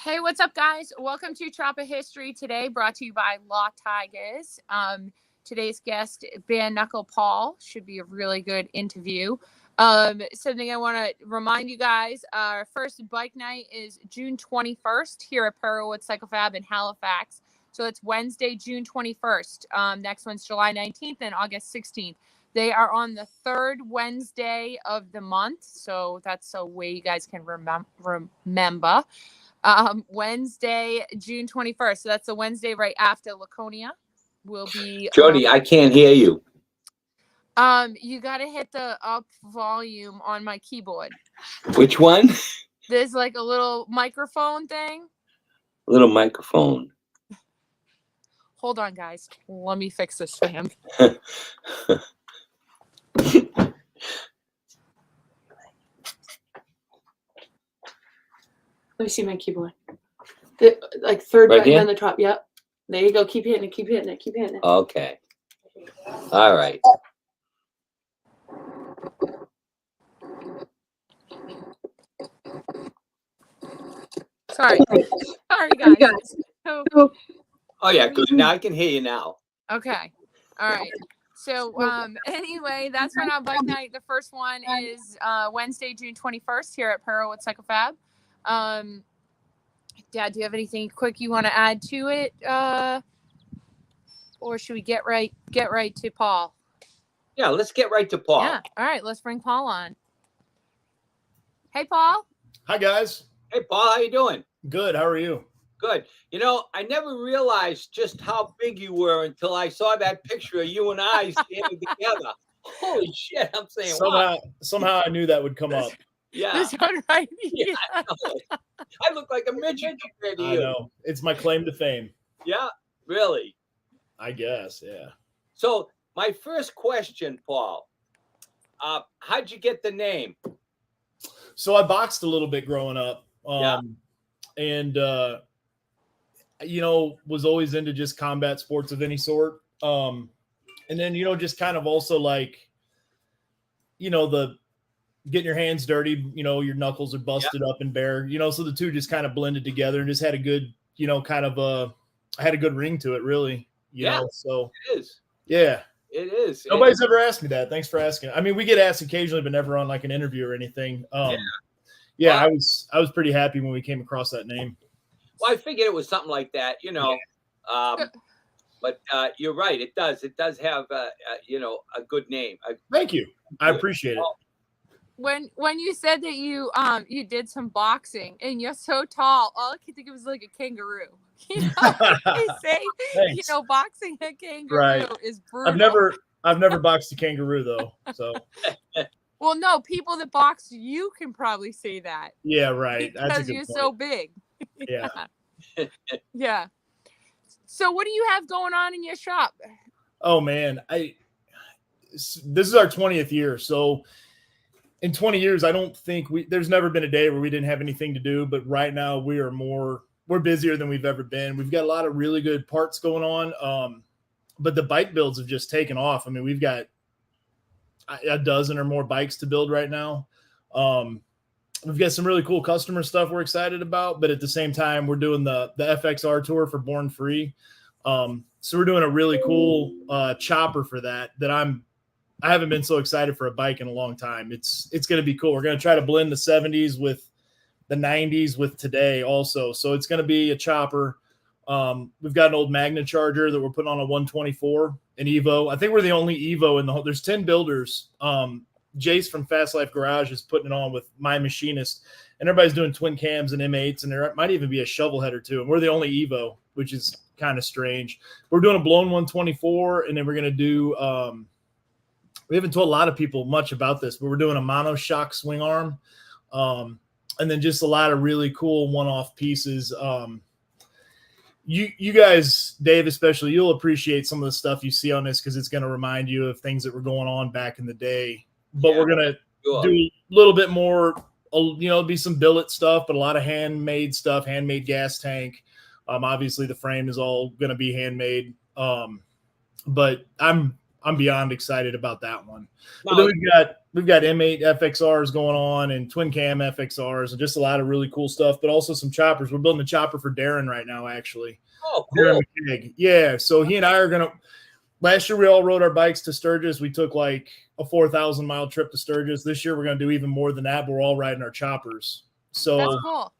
Hey, what's up, guys? Welcome to Chop of History today, brought to you by Law Tigers. Today's guest, Bareknuckle Paul, should be a really good interview. Something I want to remind you guys, our first bike night is June 21st here at Pearlwood Cycle Fab in Halifax. So it's Wednesday, June 21st. Next one's July 19th and August 16th. They are on the third Wednesday of the month, so that's a way you guys can remember. Wednesday, June 21st. So that's the Wednesday right after Laconia. Will be Jody, I can't hear you. You gotta hit the up volume on my keyboard. Which one? There's like a little microphone thing. Little microphone. Hold on, guys. Let me fix this for him. Let me see my keyboard. Like third right button on the top. Yep. There you go. Keep hitting it. Keep hitting it. Keep hitting it. Okay. All right. Sorry, guys. Oh yeah, good. Now I can hear you now. Okay. All right. So anyway, that's for our bike night. The first one is Wednesday, June 21st here at Pearlwood Cycle Fab. Dad, do you have anything quick you want to add to it? Or should we get right to Paul? Yeah, let's get right to Paul. Yeah. All right, let's bring Paul on. Hey, Paul. Hi, guys. Hey, Paul, how you doing? Good. How are you? Good. You know, I never realized just how big you were until I saw that picture of you and I standing together. Holy shit! I'm saying, somehow I knew that would come up. Yeah. This one right here. Yeah, I look like a midget compared to you. I know. It's my claim to fame. Yeah, really. I guess, yeah. So my first question, Paul, how'd you get the name? So I boxed a little bit growing up. And was always into just combat sports of any sort. And then, just kind of also like, the getting your hands dirty, your knuckles are busted up and bare, so the two just kind of blended together and just had a good, I had a good ring to it, really. You know, so it is. Yeah. It is. Nobody's ever asked me that. Thanks for asking. I mean, we get asked occasionally, but never on like an interview or anything. I was pretty happy when we came across that name. Well, I figured it was something like that, but you're right. It does have, a good name. Thank you. I appreciate it. When you said that you did some boxing and you're so tall, all I could think of was like a kangaroo. They say, boxing a kangaroo is brutal. I've never boxed a kangaroo though. So. Well, no, people that box you can probably say that. Yeah, right. Because you're so big. Yeah. Yeah. So what do you have going on in your shop? Oh man, this is our 20th year. So in 20 years, I don't think there's never been a day where we didn't have anything to do, but right now we're busier than we've ever been. We've got a lot of really good parts going on. But the bike builds have just taken off. I mean, we've got a dozen or more bikes to build right now. We've got some really cool customer stuff we're excited about, but at the same time, we're doing the FXR tour for Born Free. So we're doing a really cool chopper for that I haven't been so excited for a bike in a long time. It's going to be cool. We're going to try to blend the 70s with the 90s with today also. So it's going to be a chopper. We've got an old Magna Charger that we're putting on a 124, an Evo. I think we're the only Evo in the whole. There's 10 builders. Jace from Fast Life Garage is putting it on with My Machinist, and everybody's doing twin cams and M8s, and there might even be a shovel head or two. And we're the only Evo, which is kind of strange. We're doing a blown 124, and then we're going to do. We haven't told a lot of people much about this, but we're doing a monoshock swing arm, and then just a lot of really cool one-off pieces. You guys, Dave especially, you'll appreciate some of the stuff you see on this because it's going to remind you of things that were going on back in the day. But we're going to do a little bit more, be some billet stuff, but a lot of handmade stuff, handmade gas tank. Obviously, the frame is all going to be handmade. But I'm I'm beyond excited about that one. No, But then we've got M8 FXRs going on and twin cam FXRs and just a lot of really cool stuff, but also some choppers. We're building a chopper for Darren right now, actually. oh, Darren cool. McKeag. Yeah. So he and I are going to, last year we all rode our bikes to Sturgis. We took like a 4,000-mile trip to Sturgis. This year we're going to do even more than that, but we're all riding our choppers. So That's cool.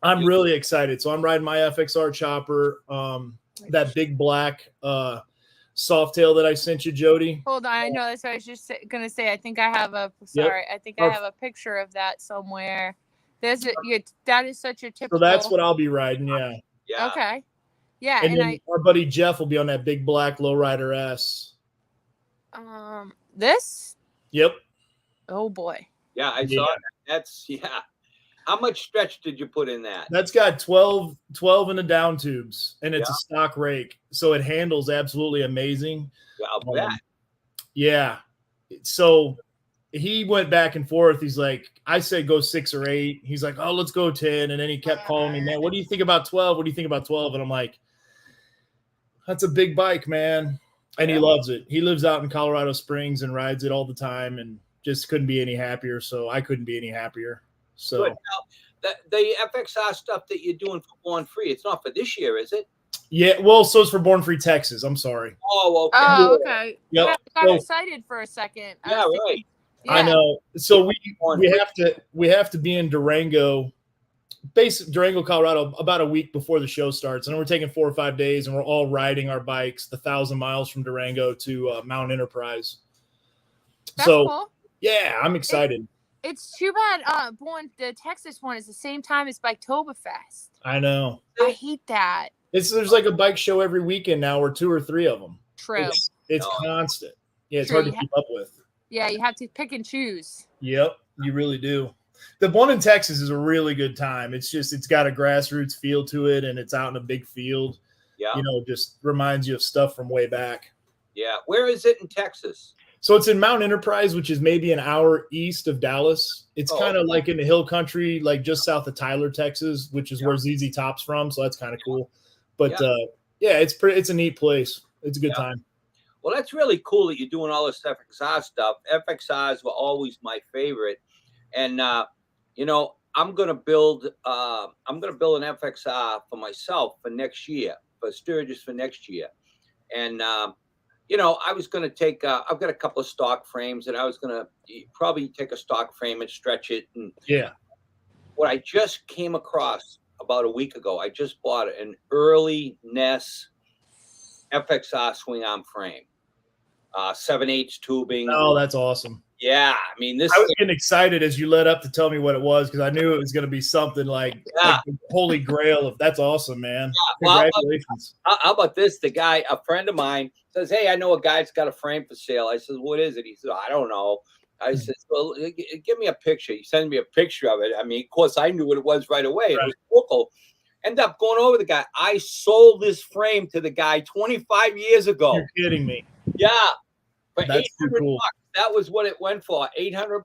I'm really excited. So I'm riding my FXR chopper, that big black Softail that I sent you, Jody. Hold on, I know that's what I was just gonna say. I think I have a I think I have a picture of that somewhere. There's that is such a typical. So that's what I'll be riding. Yeah. Yeah. Okay. Yeah, And then our buddy Jeff will be on that big black Lowrider S. This. Yep. Oh boy. Yeah, I saw that. That's How much stretch did you put in that? That's got 12 in the down tubes, and it's a stock rake, so it handles absolutely amazing. Yeah, I'll bet. Yeah. So he went back and forth. He's like, I said go 6 or 8. He's like, oh, let's go 10. And then he kept calling me, man, what do you think about 12? What do you think about 12? And I'm like, that's a big bike, man. And he loves it. He lives out in Colorado Springs and rides it all the time and just couldn't be any happier. So I couldn't be any happier. So now, the FXR stuff that you're doing for Born Free, it's not for this year, is it? Yeah, well, so it's for Born Free Texas. I'm sorry. Oh, okay. Oh, okay. Yep. Yeah, I got excited for a second. Yeah, right. Yeah. I know. So we have to be in Durango, Durango, Colorado, about a week before the show starts, and we're taking 4 or 5 days, and we're all riding our bikes the 1,000 miles from Durango to Mount Enterprise. That's cool. Yeah, I'm excited. It's too bad. The Texas one is the same time as Biketoberfest. I know. I hate that. There's like a bike show every weekend now, or 2 or 3 of them. True. It's constant. Yeah, it's True, hard to keep up with. Yeah, you have to pick and choose. Yep, you really do. The one in Texas is a really good time. It's got a grassroots feel to it, and it's out in a big field. Yeah. Just reminds you of stuff from way back. Yeah. Where is it in Texas? So it's in Mount Enterprise, which is maybe an hour east of Dallas. It's kind of like in the hill country, like just south of Tyler, Texas, which is where ZZ Top's from. So that's kind of cool. But it's a neat place. It's a good time. Well, that's really cool that you're doing all this FXR stuff. FXRs were always my favorite. And, I'm going to build an FXR for myself for next year, for Sturgis for next year. And, I was going to take, I've got a couple of stock frames, and I was going to probably take a stock frame and stretch it. And what I just came across about a week ago, I just bought an early Ness FXR swing arm frame, 7/8 tubing. Oh, that's awesome. Yeah. I mean, I was getting excited as you led up to tell me what it was, because I knew it was going to be something like the holy grail. That's awesome, man. Yeah, congratulations. How about this? The guy, a friend of mine, says, hey, I know a guy's got a frame for sale. I said, what is it? He said, I don't know. I said, well, give me a picture. He sent me a picture of it. I mean, of course, I knew what it was right away. Right. It was cool. Ended up going over the guy. I sold this frame to the guy 25 years ago. You're kidding me. Yeah. For That's too cool. $800. That was what it went for. $800.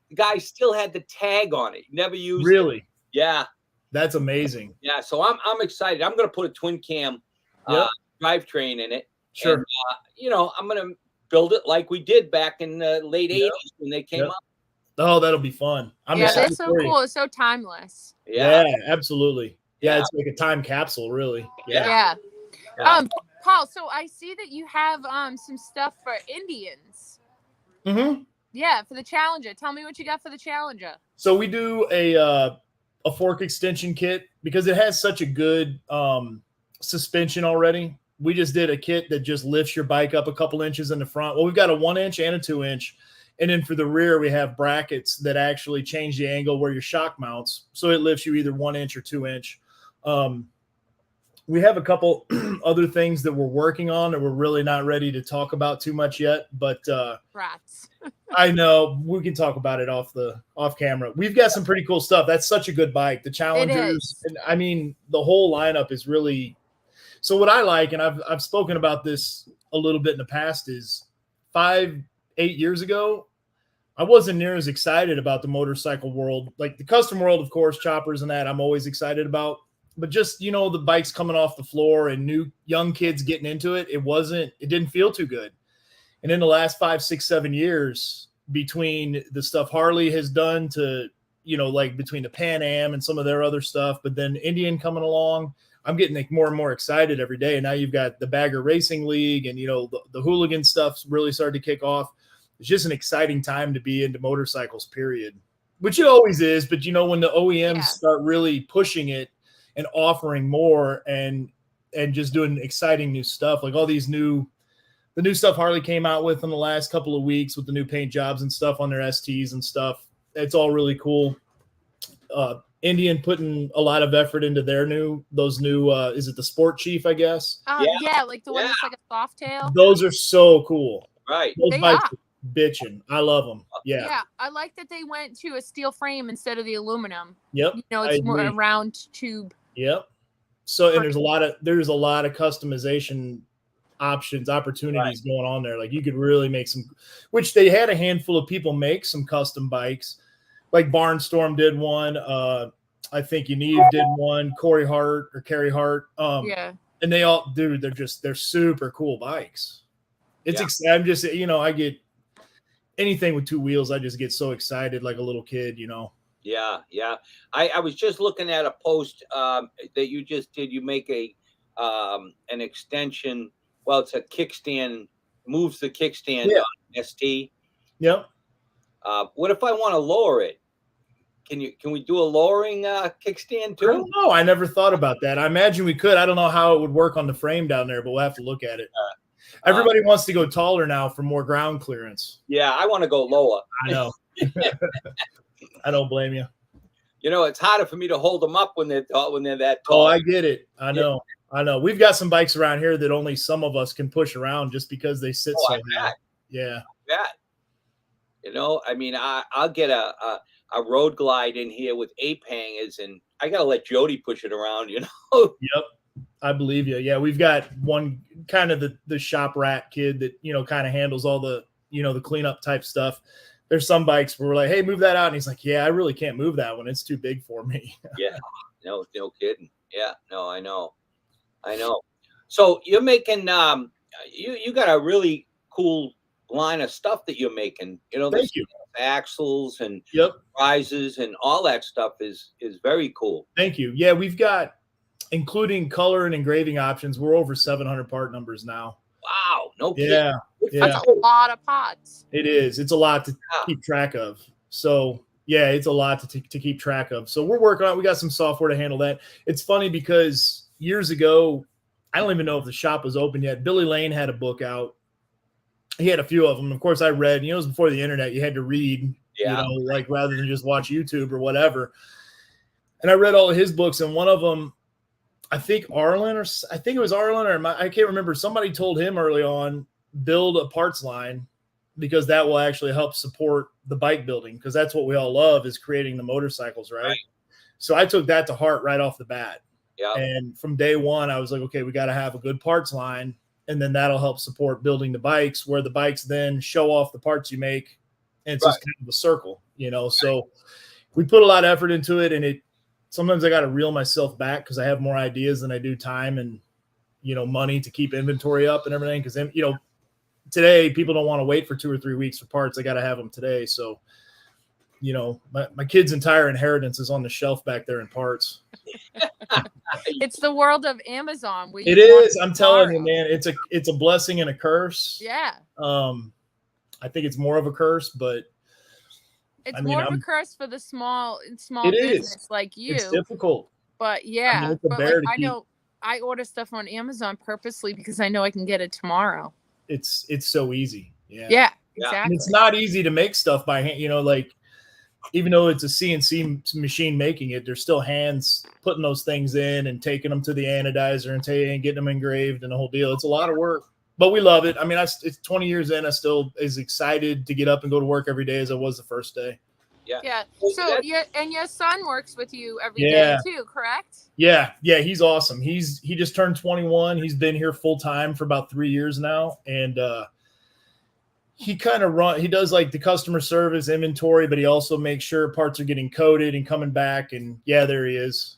The guy still had the tag on it. He never used it. Really? Yeah. That's amazing. Yeah. So I'm excited. I'm going to put a twin cam drivetrain in it. Sure. And, I'm going to build it like we did back in the late 80s when they came up. Oh, that'll be fun. They're so cool. It's so timeless. Yeah, absolutely. Yeah, it's like a time capsule, really. Yeah. Paul, so I see that you have some stuff for Indians. Mm-hmm. Yeah, for the Challenger. Tell me what you got for the Challenger. So we do a fork extension kit because it has such a good suspension already. We just did a kit that just lifts your bike up a couple inches in the front. Well, we've got a 1-inch and a 2-inch. And then for the rear, we have brackets that actually change the angle where your shock mounts. So it lifts you either 1-inch or 2-inch. We have a couple other things that we're working on that we're really not ready to talk about too much yet. But rats. I know we can talk about it off camera. We've got some pretty cool stuff. That's such a good bike. The Challengers. And I mean, the whole lineup is really. So what I like, and I've spoken about this a little bit in the past, is 5-8 years ago, I wasn't near as excited about the motorcycle world. Like the custom world, of course, choppers and that I'm always excited about. But just, the bikes coming off the floor and young kids getting into it, it didn't feel too good. And in the last 5, 6, 7 years, between the stuff Harley has done to, like between the Pan Am and some of their other stuff, but then Indian coming along, I'm getting like more and more excited every day. And now you've got the Bagger Racing League and, the hooligan stuff's really started to kick off. It's just an exciting time to be into motorcycles, period, which it always is. But, when the OEMs start really pushing it and offering more and just doing exciting new stuff, like all these the new stuff Harley came out with in the last couple of weeks with the new paint jobs and stuff on their STs and stuff. It's all really cool. Indian putting a lot of effort into those new is it the Sport Chief, I guess? Yeah, like the one that's like a soft tail. Those are so cool. Right. Those bikes are bitching. I love them. Yeah, I like that they went to a steel frame instead of the aluminum. Yep. It's more a round tube. Yep. So, and there's a lot of customization opportunities going on there. Like you could really make some, which they had a handful of people make some custom bikes. Like Barnstorm did one. I think Yaniv did one. Carrie Hart. And they all, dude, they're super cool bikes. I'm just, I get anything with two wheels. I just get so excited like a little kid, Yeah. I was just looking at a post that you just did. You make an extension. Well, it's a kickstand, moves the kickstand on ST. Yep. What if I want to lower it? Can we do a lowering kickstand too? I don't know. I never thought about that. I imagine we could. I don't know how it would work on the frame down there, but we'll have to look at it. Everybody wants to go taller now for more ground clearance. Yeah, I want to go lower. I know. I don't blame you. It's harder for me to hold them up when they're that Oh, tall. I get it. I know. We've got some bikes around here that only some of us can push around just because they sit so high. Yeah. I'll get a road glide in here with ape hangers, and I gotta let Jody push it around. Yep, I believe you. Yeah, we've got one kind of the shop rat kid that kind of handles all the the cleanup type stuff. There's some bikes where we're like, hey, move that out, and he's like, yeah, I really can't move that one. It's too big for me. Yeah, no kidding. Yeah, no, I know. So you're making you got a really cool line of stuff that you're making. Thank you. Axles and prizes and all that stuff is very cool. Thank you. Yeah, we've got, including color and engraving options, we're over 700 part numbers now. Wow, no kidding. Yeah. That's a lot of pots. It is. It's a lot to keep track of. So yeah, it's a lot to keep track of. So we're working on it. We got some software to handle that. It's funny because years ago, I don't even know if the shop was open yet. Billy Lane had a book out. He had a few of them. Of course, I read. It was before the internet. You had to read, like rather than just watch YouTube or whatever. And I read all of his books, and one of them, I think it was Arlen, I can't remember. Somebody told him early on, build a parts line because that will actually help support the bike building, because that's what we all love, is creating the motorcycles, right? So I took that to heart right off the bat. Yeah. And from day one, I was like, okay, we got to have a good parts line. And then that'll help support building the bikes, where the bikes then show off the parts you make. And it's just kind of a circle, So we put a lot of effort into it. And sometimes I got to reel myself back because I have more ideas than I do time and, money to keep inventory up and everything. Because, today people don't want to wait for 2 or 3 weeks for parts. I got to have them today. So, my kid's entire inheritance is on the shelf back there in parts. It's the world of Amazon. It is. I'm telling you, man, it's a blessing and a curse. Yeah. I think it's more of a curse, but it's more of a curse for the small it business is. Like you. It's difficult. But yeah, I know I order stuff on Amazon purposely because I know I can get it tomorrow. It's so easy. Yeah. Yeah, exactly. And it's not easy to make stuff by hand, like even though it's a CNC machine making it, there's still hands putting those things in and taking them to the anodizer and getting them engraved and the whole deal. It's a lot of work, but we love it. I mean, it's 20 years in. I still as excited to get up and go to work every day as I was the first day. Yeah. So your son works with you every day too, correct? Yeah. He's awesome. He just turned 21. He's been here full time for about 3 years now. And, he does like the customer service inventory, but he also makes sure parts are getting coded and coming back. And there he is.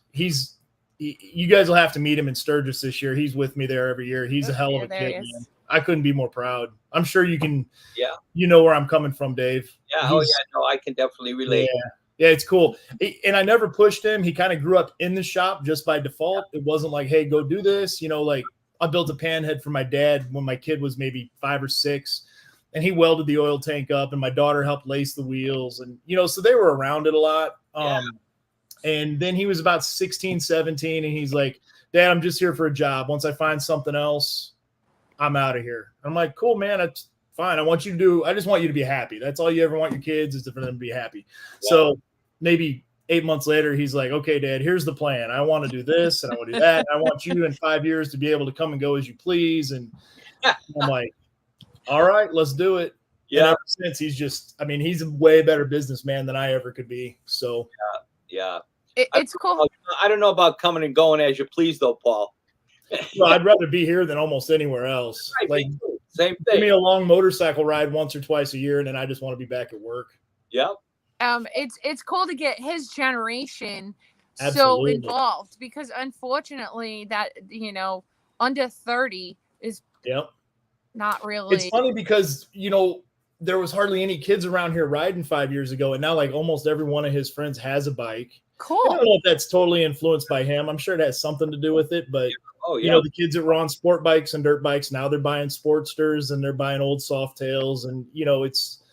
You guys will have to meet him in Sturgis this year. He's with me there every year. He's a hell of a kid, man. I couldn't be more proud. I'm sure you can. Yeah. You know where I'm coming from, Dave. Yeah. Oh, yeah. No, I can definitely relate. Yeah, it's cool. And I never pushed him. He kind of grew up in the shop just by default. It wasn't like, hey, go do this. You know, like I built a panhead for my dad when my kid was maybe 5 or 6, and he welded the oil tank up, and my daughter helped lace the wheels. And, you know, so they were around it a lot. And then he was about 16, 17, and he's like, Dad, I'm just here for a job. Once I find something else, I'm out of here. I'm like, cool, man. That's fine. I just want you to be happy. That's all you ever want your kids is for them to be happy. Yeah. So maybe 8 months later, he's like, okay, Dad, here's the plan. I want to do this and I want to do that. I want you in 5 years to be able to come and go as you please. And I'm like, all right, let's do it. Yeah. And ever since he's a way better businessman than I ever could be. So yeah. It's cool. I don't know about coming and going as you please though, Paul. Well, I'd rather be here than almost anywhere else. Right, like same thing. Give me a long motorcycle ride once or twice a year, and then I just want to be back at work. Yep. It's cool to get his generation Absolutely. so involved because unfortunately that, you know, under 30 is not really. It's funny because, you know, there was hardly any kids around here riding 5 years ago, and now like almost every one of his friends has a bike. Cool. I don't know if that's totally influenced by him. I'm sure it has something to do with it, but you know, the kids that were on sport bikes and dirt bikes, now they're buying Sportsters and they're buying old Softails, and you know, it's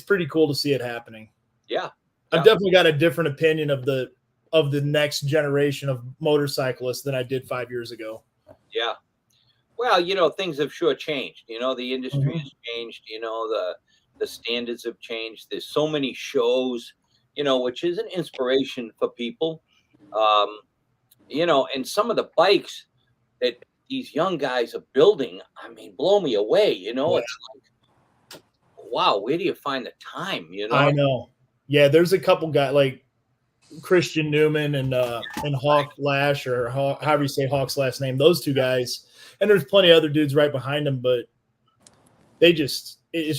pretty cool to see it happening. Yeah. I've definitely got a different opinion of the next generation of motorcyclists than I did 5 years ago. Yeah. Well, you know, things have sure changed. You know, the industry has changed. You know, the standards have changed. There's so many shows, you know, which is an inspiration for people. You know, and some of the bikes that these young guys are building, I mean, blow me away. You know, it's like, wow, where do you find the time? You know, I know. Yeah, there's a couple guys like Christian Newman and Hawk Lash, or however you say Hawk's last name. Those two guys, and there's plenty of other dudes right behind them, but it's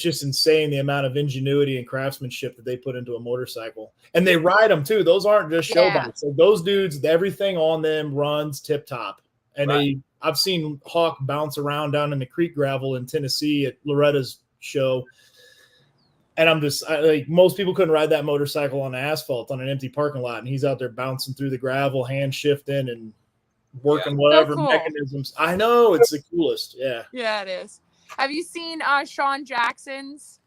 just insane the amount of ingenuity and craftsmanship that they put into a motorcycle. And they ride them too. Those aren't just show bikes. Like those dudes, everything on them runs tip top. And I've seen Hawk bounce around down in the creek gravel in Tennessee at Loretta's show. And I'm just like, most people couldn't ride that motorcycle on asphalt on an empty parking lot. And he's out there bouncing through the gravel, hand shifting and working whatever mechanisms. I know, it's the coolest. Yeah. Yeah, it is. Have you seen Sean Jackson's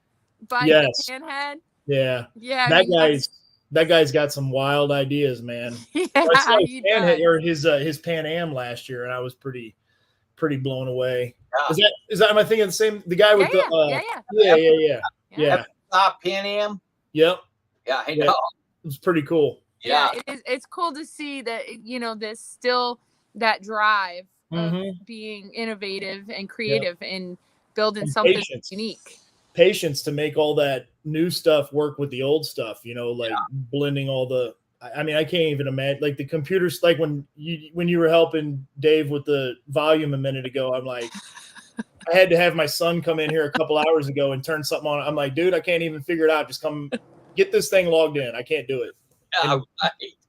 bike Panhead? Yeah. Yeah. That guy's got some wild ideas, man. Yeah, I saw his Panhead, or his Pan Am last year, and I was pretty blown away. Yeah. Is that am I thinking the same? The guy with yeah. Pan Am. Yep. Yeah, I know. It's pretty cool. Yeah, it is. It's cool to see that, you know, there's still that drive of being innovative and creative and building something unique. Patience to make all that new stuff work with the old stuff, you know, like blending all the. I mean, I can't even imagine, like the computers, like when you were helping Dave with the volume a minute ago, I'm like, I had to have my son come in here a couple hours ago and turn something on. I'm like, dude, I can't even figure it out. Just come get this thing logged in. I can't do it.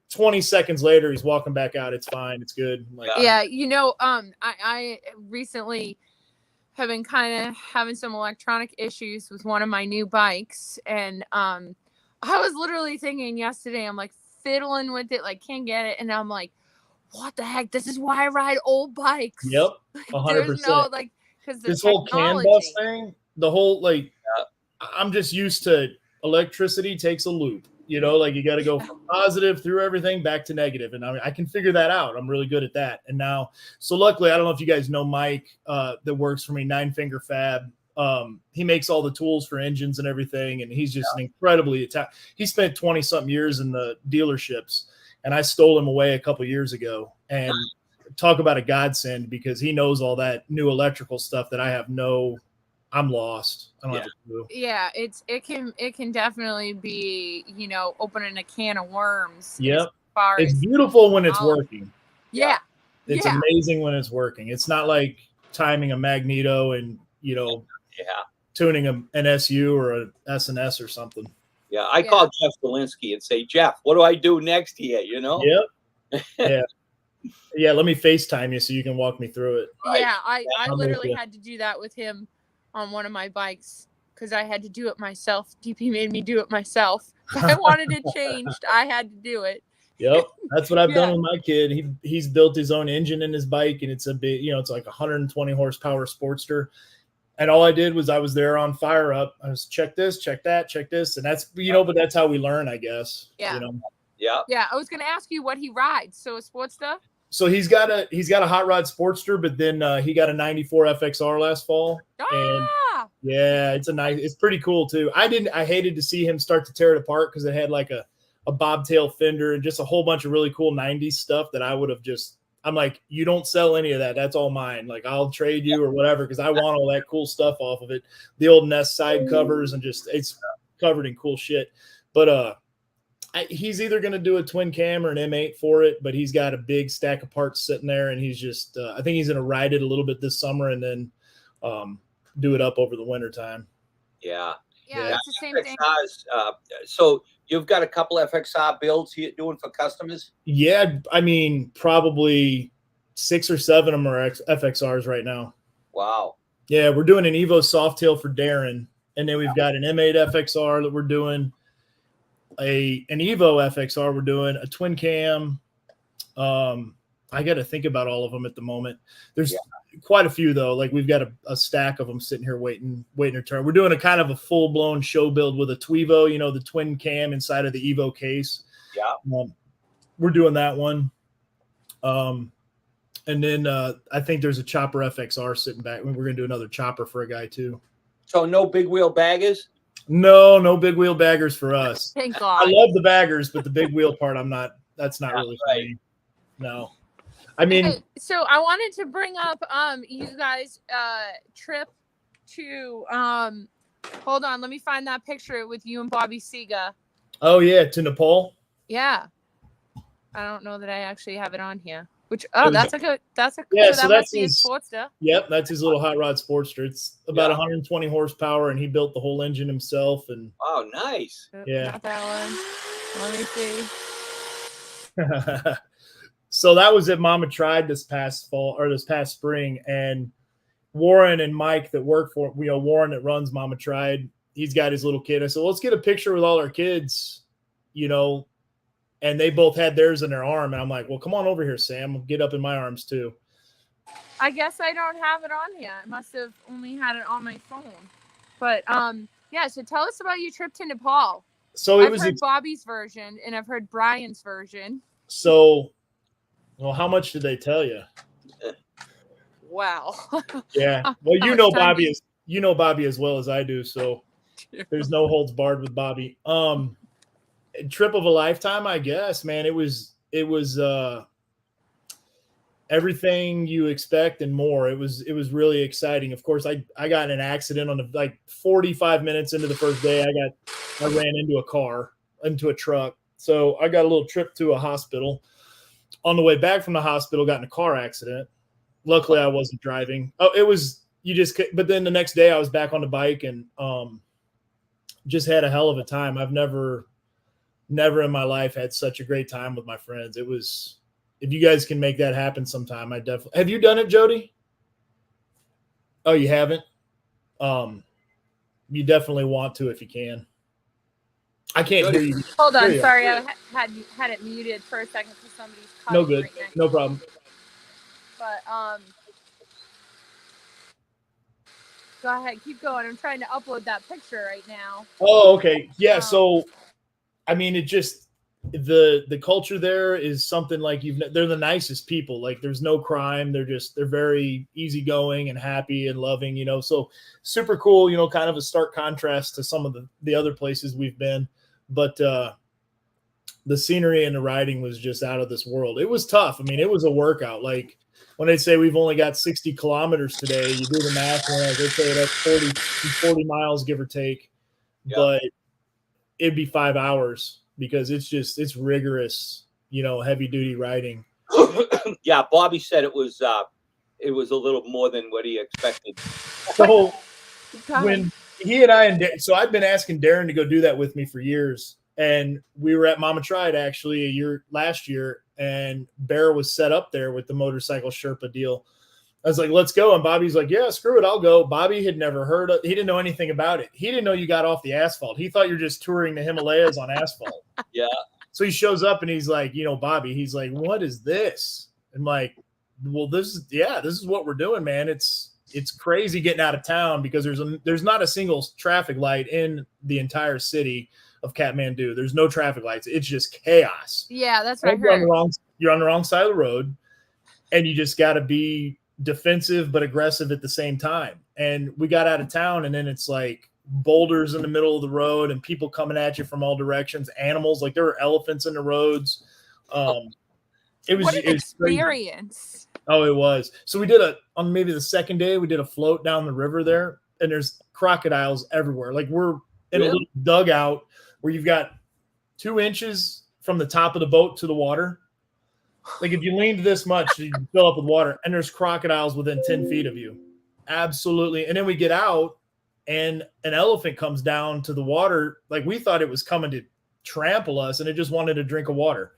20 seconds later, he's walking back out. It's fine. It's good. Like, yeah. You know, I recently have been kind of having some electronic issues with one of my new bikes. And I was literally thinking yesterday, I'm like fiddling with it, like can't get it. And I'm like, what the heck? This is why I ride old bikes. Yep. 100%. There's no, like, because this whole CAN bus thing, the whole, like, I'm just used to electricity takes a loop. You know, like you got to go from positive through everything back to negative. And I mean, I can figure that out. I'm really good at that. And now, so luckily, I don't know if you guys know Mike that works for me, Nine Finger Fab. He makes all the tools for engines and everything. And he's just an incredibly he spent 20 something years in the dealerships, and I stole him away a couple years ago. And talk about a godsend, because he knows all that new electrical stuff that I have I'm lost. I don't have a clue. Yeah, it can definitely be, you know, opening a can of worms. Yep. It's beautiful when it's working. Yeah. It's amazing when it's working. It's not like timing a magneto and, you know, tuning an SU or a SNS or something. Yeah, I call Jeff Zielinski and say, Jeff, what do I do next here? You know? Yep. Yeah. Yeah, let me FaceTime you so you can walk me through it. Right. Yeah, I I'm with literally you. had to do that with him on one of my bikes because I had to do it myself. DP made me do it myself. If I wanted it changed, I had to do it. Yep, that's what I've Yeah. done with my kid. He's built his own engine in his bike, and it's a big, it's like 120 horsepower Sportster. And all I did was I was there on fire up. I was check this, check that, check this, and that's but that's how we learn, I guess. Yeah. Yeah. Yeah, I was gonna ask you what he rides. So a Sportster. So he's got a hot rod Sportster, but then he got a '94 FXR last fall, and Ah, yeah, it's pretty cool too. I hated to see him start to tear it apart because it had like a bobtail fender and just a whole bunch of really cool '90s stuff that I would have just. I'm like, you don't sell any of that. That's all mine. Like, I'll trade you or whatever because I want all that cool stuff off of it. The old Nest side covers and just it's covered in cool shit. But he's either going to do a twin cam or an M8 for it, but he's got a big stack of parts sitting there, and he's just I think he's going to ride it a little bit this summer and then do it up over the winter time. yeah, Yeah. it's the same thing. FXRs, so you've got a couple FXR builds here doing for customers? Yeah, I mean, probably 6 or 7 of them are FXRs right now. Wow. Yeah, we're doing an Evo Softail for Darren, and then we've got an M8 FXR that we're doing, an Evo FXR we're doing, a twin cam. I got to think about all of them at the moment. There's quite a few though. Like we've got a stack of them sitting here waiting their turn. We're doing a kind of a full blown show build with a Tweevo, the twin cam inside of the Evo case. Yeah. We're doing that one. And then I think there's a Chopper FXR sitting back. We're going to do another Chopper for a guy too. So no big wheel baggers? No big wheel baggers for us. Thank I God. love the baggers, but the big wheel part, that's not really for right. me. No. I mean, Hey, so I wanted to bring up you guys trip to hold on, let me find that picture with you and Bobby Seega. oh yeah, to Nepal. Yeah. I don't know that I actually have it on here. Which was- that's a good Yeah, that so must that's be a his- Sportster. Yep, that's his little hot rod Sportster. It's about Yeah. 120 horsepower, and he built the whole engine himself. And Oh, nice. Yeah. Not that one. Let me see. so that was at Mama Tried this past fall or this past spring, and Warren and Mike that work for Warren that runs Mama Tried, he's got his little kid. I said, let's get a picture with all our kids, and they both had theirs in their arm, and I'm like, well, come on over here, Sam, get up in my arms too. I guess I don't have it on here. I must have only had it on my phone. But yeah, so tell us about your trip to Nepal. So it I've was heard Bobby's version and I've heard Brian's version. so. Well, how much did they tell you? Wow. Yeah. Well, How much time you know Bobby as well as I do, so there's no holds barred with Bobby. Trip of a lifetime, I guess, man. It was everything you expect and more. It was really exciting. Of course, I got in an accident on 45 minutes into the first day. I ran into a truck. So I got a little trip to a hospital. On the way back from the hospital, got in a car accident. Luckily, I wasn't driving. Oh, it was but then the next day I was back on the bike and just had a hell of a time. I've never in my life had such a great time with my friends. It was, if you guys can make that happen sometime, I definitely. Have you done it, Jody? Oh, you haven't? You definitely want to if you can. I can't hear you. Hold on, Here you sorry, I had it muted for a second because somebody's No cutting good. right next No to me. problem. But go ahead, keep going. I'm trying to upload that picture right now. Oh, okay. Yeah. So, I mean, it just the culture there is something like they're the nicest people. Like there's no crime. They're very easygoing and happy and loving, so super cool, kind of a stark contrast to some of the other places we've been. But the scenery and the riding was just out of this world. It was tough. I mean, it was a workout. Like when they say we've only got 60 kilometers today, you do the math, and they say that's 40 miles, give or take. Yeah. But it'd be 5 hours because it's rigorous, heavy duty riding. Yeah, Bobby said it was a little more than what he expected. So when he and so I've been asking Darren to go do that with me for years, and we were at Mama Tried actually last year, and Bear was set up there with the motorcycle Sherpa deal. I was like, let's go. And Bobby's like, yeah, screw it, I'll go. Bobby had never heard of, he didn't know anything about it. He didn't know you got off the asphalt. He thought you're just touring the Himalayas on asphalt. Yeah. So he shows up and he's like, Bobby, he's like, what is this? I'm like, well, this is what we're doing, man. It's crazy getting out of town because there's not a single traffic light in the entire city of Kathmandu. There's no traffic lights. It's just chaos. Yeah, that's what I You're heard. You're on the wrong side of the road, and you just got to be defensive but aggressive at the same time. And we got out of town, and then it's like boulders in the middle of the road and people coming at you from all directions, animals, like there were elephants in the roads. It was what an experience. Crazy. Oh, it was. So we did on maybe the second day, we did a float down the river there, and there's crocodiles everywhere. Like we're in a little dugout where you've got 2 inches from the top of the boat to the water. Like if you leaned this much, you fill up with water, and there's crocodiles within 10 feet of you. Absolutely. And then we get out, and an elephant comes down to the water. Like we thought it was coming to trample us, and it just wanted a drink of water.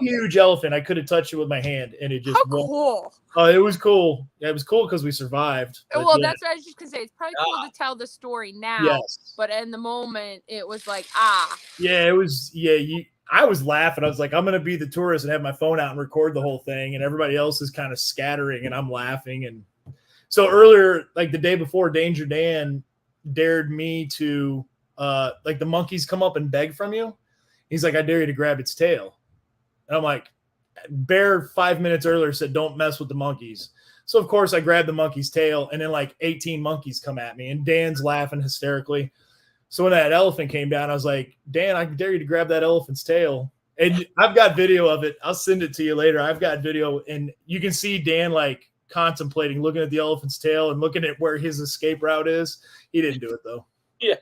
Huge elephant. I could have touched it with my hand, and it just cool. Oh, it was cool. Yeah, it was cool because we survived. Well, that's what I was just gonna say. It's probably cool to tell the story now, yes. But in the moment, it was like Yeah, it was. Yeah, I was laughing. I was like, I'm gonna be the tourist and have my phone out and record the whole thing, and everybody else is kind of scattering, and I'm laughing. And so earlier, like the day before, Danger Dan dared me to, like the monkeys come up and beg from you. He's like, I dare you to grab its tail. And I'm like, Bear 5 minutes earlier said, don't mess with the monkeys. So, of course, I grabbed the monkey's tail, and then like 18 monkeys come at me, and Dan's laughing hysterically. So when that elephant came down, I was like, Dan, I dare you to grab that elephant's tail. And I've got video of it. I'll send it to you later. I've got video, and you can see Dan like contemplating, looking at the elephant's tail and looking at where his escape route is. He didn't do it, though. Yeah.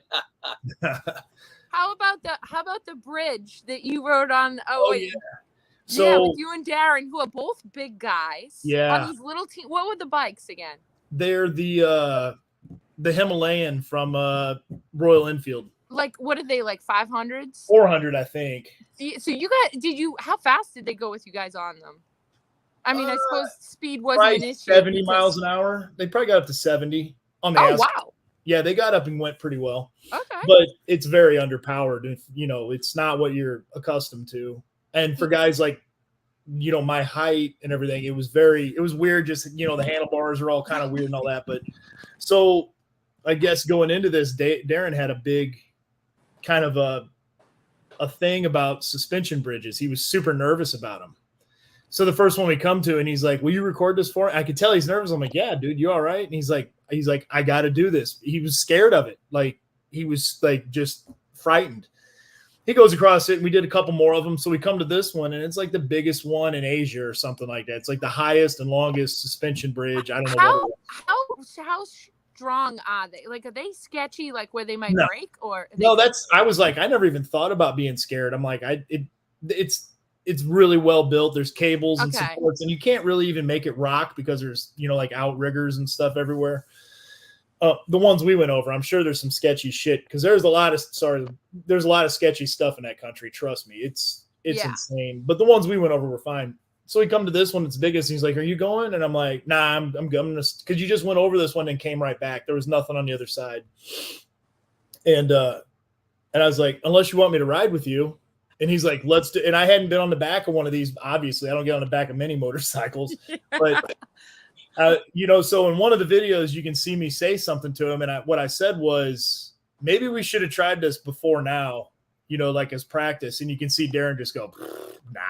How about the bridge that you rode on? Yeah. So with you and Darren, who are both big guys. Yeah. On these little what were the bikes again? They're the Himalayan from Royal Enfield. Like what are they, like 500s? 400, I think. So you guys, how fast did they go with you guys on them? I mean, I suppose speed wasn't an issue. 70 miles an hour. They probably got up to 70 on the asphalt. Wow. Yeah, they got up and went pretty well. Okay. But it's very underpowered. It's not what you're accustomed to. And for guys like, my height and everything, it was weird. Just, the handlebars are all kind of weird and all that. But so I guess going into this, Darren had a big kind of a thing about suspension bridges. He was super nervous about them. So the first one we come to, and he's like, will you record this for me? I could tell he's nervous. I'm like, yeah, dude, you all right? And he's like, I got to do this. He was scared of it. Like he was like just frightened. He goes across it, and we did a couple more of them. So we come to this one, and it's like the biggest one in Asia or something like that. It's like the highest and longest suspension bridge. I don't know. How strong are they? Like, are they sketchy, like where they might break? Or no? I was like, I never even thought about being scared. I'm like, it's really well built. There's cables and supports, and you can't really even make it rock because there's like outriggers and stuff everywhere. The ones we went over, I'm sure there's some sketchy shit because there's a lot of sketchy stuff in that country. Trust me, it's insane. But the ones we went over were fine. So we come to this one, it's biggest. And he's like, "Are you going?" And I'm like, "Nah, I'm going because you just went over this one and came right back. There was nothing on the other side." And I was like, "Unless you want me to ride with you." And he's like, "Let's do." And I hadn't been on the back of one of these. Obviously, I don't get on the back of many motorcycles, but. So in one of the videos, you can see me say something to him. And what I said was, maybe we should have tried this before now, like as practice. And you can see Darren just go, nah.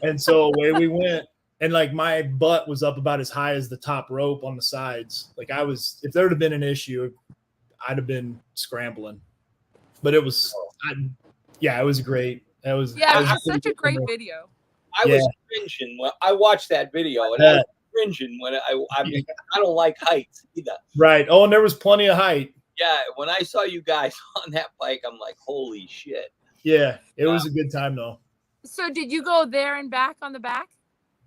And so away we went. And like my butt was up about as high as the top rope on the sides. Like if there would have been an issue, I'd have been scrambling. But it was, it was great. It was such a great video. I was cringing when I watched that video. And cringing when I mean, I don't like heights either. Right. Oh, and there was plenty of height. Yeah. When I saw you guys on that bike, I'm like, holy shit. Yeah. It was a good time though. So did you go there and back on the back?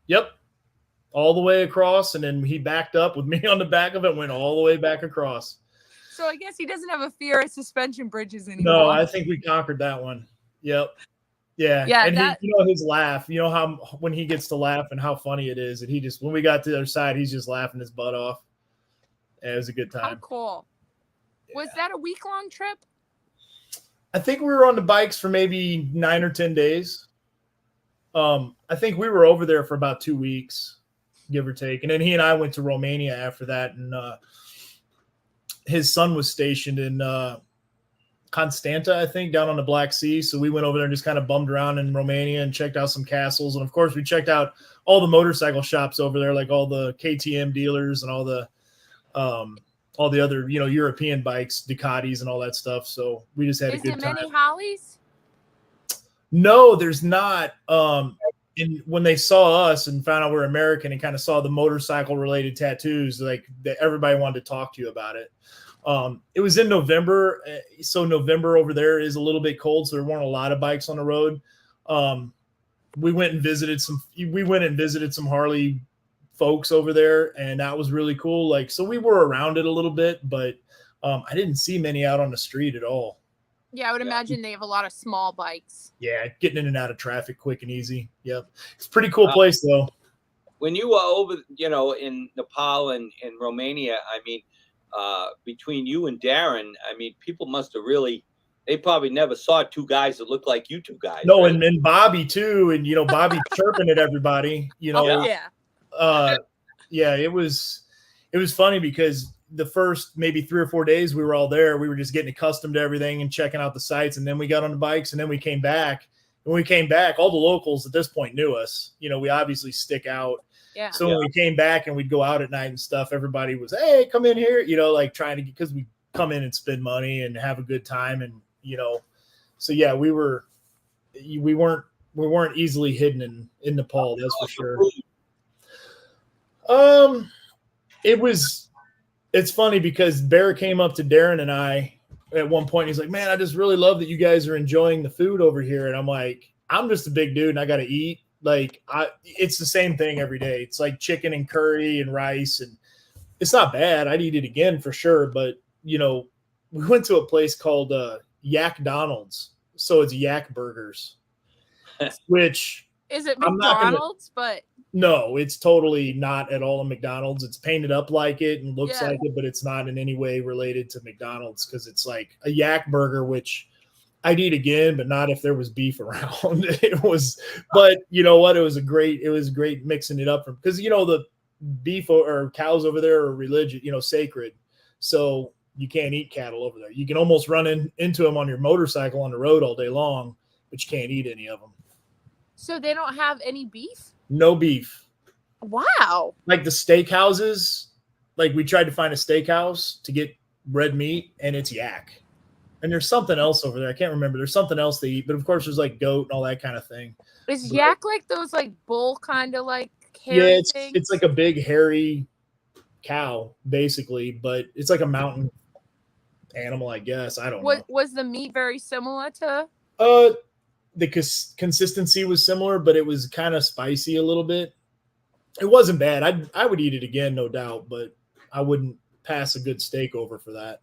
Yep. All the way across. And then he backed up with me on the back of it, went all the way back across. So I guess he doesn't have a fear of suspension bridges anymore. No, I think we conquered that one. Yep. Yeah, Yeah, and that- his laugh. You know how when he gets to laugh and how funny it is, and he just when we got to the other side, he's just laughing his butt off. Yeah, it was a good How time. cool. Was that a week-long trip? I think we were on the bikes for maybe 9 or 10 days. I think we were over there for about 2 weeks, give or take, and then he and I went to Romania after that, and his son was stationed in Constanta, I think, down on the Black Sea. So we went over there and just kind of bummed around in Romania and checked out some castles. And of course, we checked out all the motorcycle shops over there, like all the KTM dealers and all the other, European bikes, Ducatis and all that stuff. So we just had a good time. Is there many Hollies? No, there's not. And when they saw us and found out we're American and kind of saw the motorcycle related tattoos, like everybody wanted to talk to you about it. It was in November, so November over there is a little bit cold, so there weren't a lot of bikes on the road. We went and visited some Harley folks over there, and that was really cool. Like, so we were around it a little bit, but I didn't see many out on the street at all. Yeah, I would imagine they have a lot of small bikes. Yeah, getting in and out of traffic quick and easy. Yep, it's a pretty cool place though. When you were over, in Nepal and in Romania, I mean, between you and Darren, I mean, people must have they probably never saw two guys that looked like you two guys. No, right? and Bobby too, and Bobby chirping at everybody. Oh, yeah. Yeah, it was funny because the first maybe 3 or 4 days we were all there, we were just getting accustomed to everything and checking out the sites, and then we got on the bikes, and then we came back. When we came back, all the locals at this point knew us. We obviously stick out. Yeah. So when we came back and we'd go out at night and stuff, everybody was, hey, come in here, like trying to, because we come in and spend money and have a good time. And, so yeah, we weren't easily hidden in Nepal. That's for sure. It's funny because Bear came up to Darren and I at one point. He's like, man, I just really love that you guys are enjoying the food over here. And I'm like, I'm just a big dude and I got to eat. Like it's the same thing every day. It's like chicken and curry and rice, and it's not bad. I'd eat it again for sure. But we went to a place called Yak Donald's, so it's yak burgers. Which is it McDonald's? But no, it's totally not at all a McDonald's. It's painted up like it and looks like it, but it's not in any way related to McDonald's because it's like a yak burger, which I'd eat again, but not if there was beef around. But you know what? It was great mixing it up because the beef or cows over there are religious, sacred. So you can't eat cattle over there. You can almost run into them on your motorcycle on the road all day long, but you can't eat any of them. So they don't have any beef? No beef. Wow. Like the steakhouses, like we tried to find a steakhouse to get red meat, and it's yak. And there's something else over there. I can't remember. There's something else they eat, but of course there's like goat and all that kind of thing. Is yak like those like bull kind of like hairy things? It's like a big hairy cow basically, but it's like a mountain animal, I guess. I don't know. Was the meat very similar to? The consistency was similar, but it was kind of spicy a little bit. It wasn't bad. I would eat it again, no doubt, but I wouldn't pass a good steak over for that.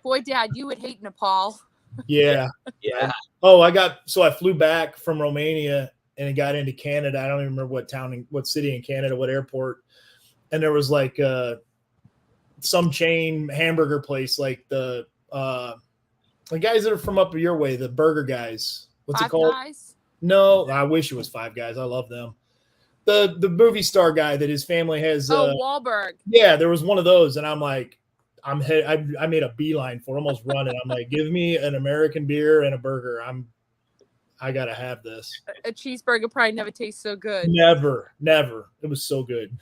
Boy, Dad, you would hate Nepal. Yeah. Oh, I flew back from Romania and I got into Canada. I don't even remember what city in Canada, what airport. And there was like some chain hamburger place, like the guys that are from up your way, the burger guys. What's it called? Guys? No, I wish it was Five Guys. I love them. The movie star guy that his family has. Wahlberg. Yeah, there was one of those, and I'm like, I made a beeline for almost running. I'm like, give me an American beer and a burger. I gotta have this. A cheeseburger probably never tastes so good. Never. It was so good.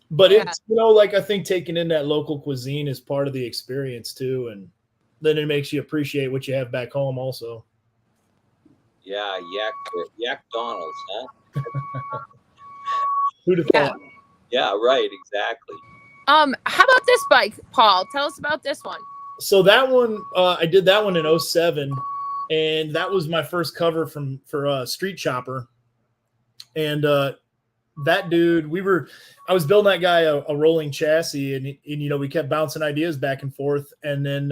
But it's like I think taking in that local cuisine is part of the experience too, and then it makes you appreciate what you have back home also. Yeah, yak Donald's, huh? Who'd have thought? Yeah, right, exactly. How about this bike, Paul? Tell us about this one. So that one, I did that one in 2007, and that was my first cover for Street Chopper. And that dude, I was building that guy a rolling chassis, and we kept bouncing ideas back and forth. And then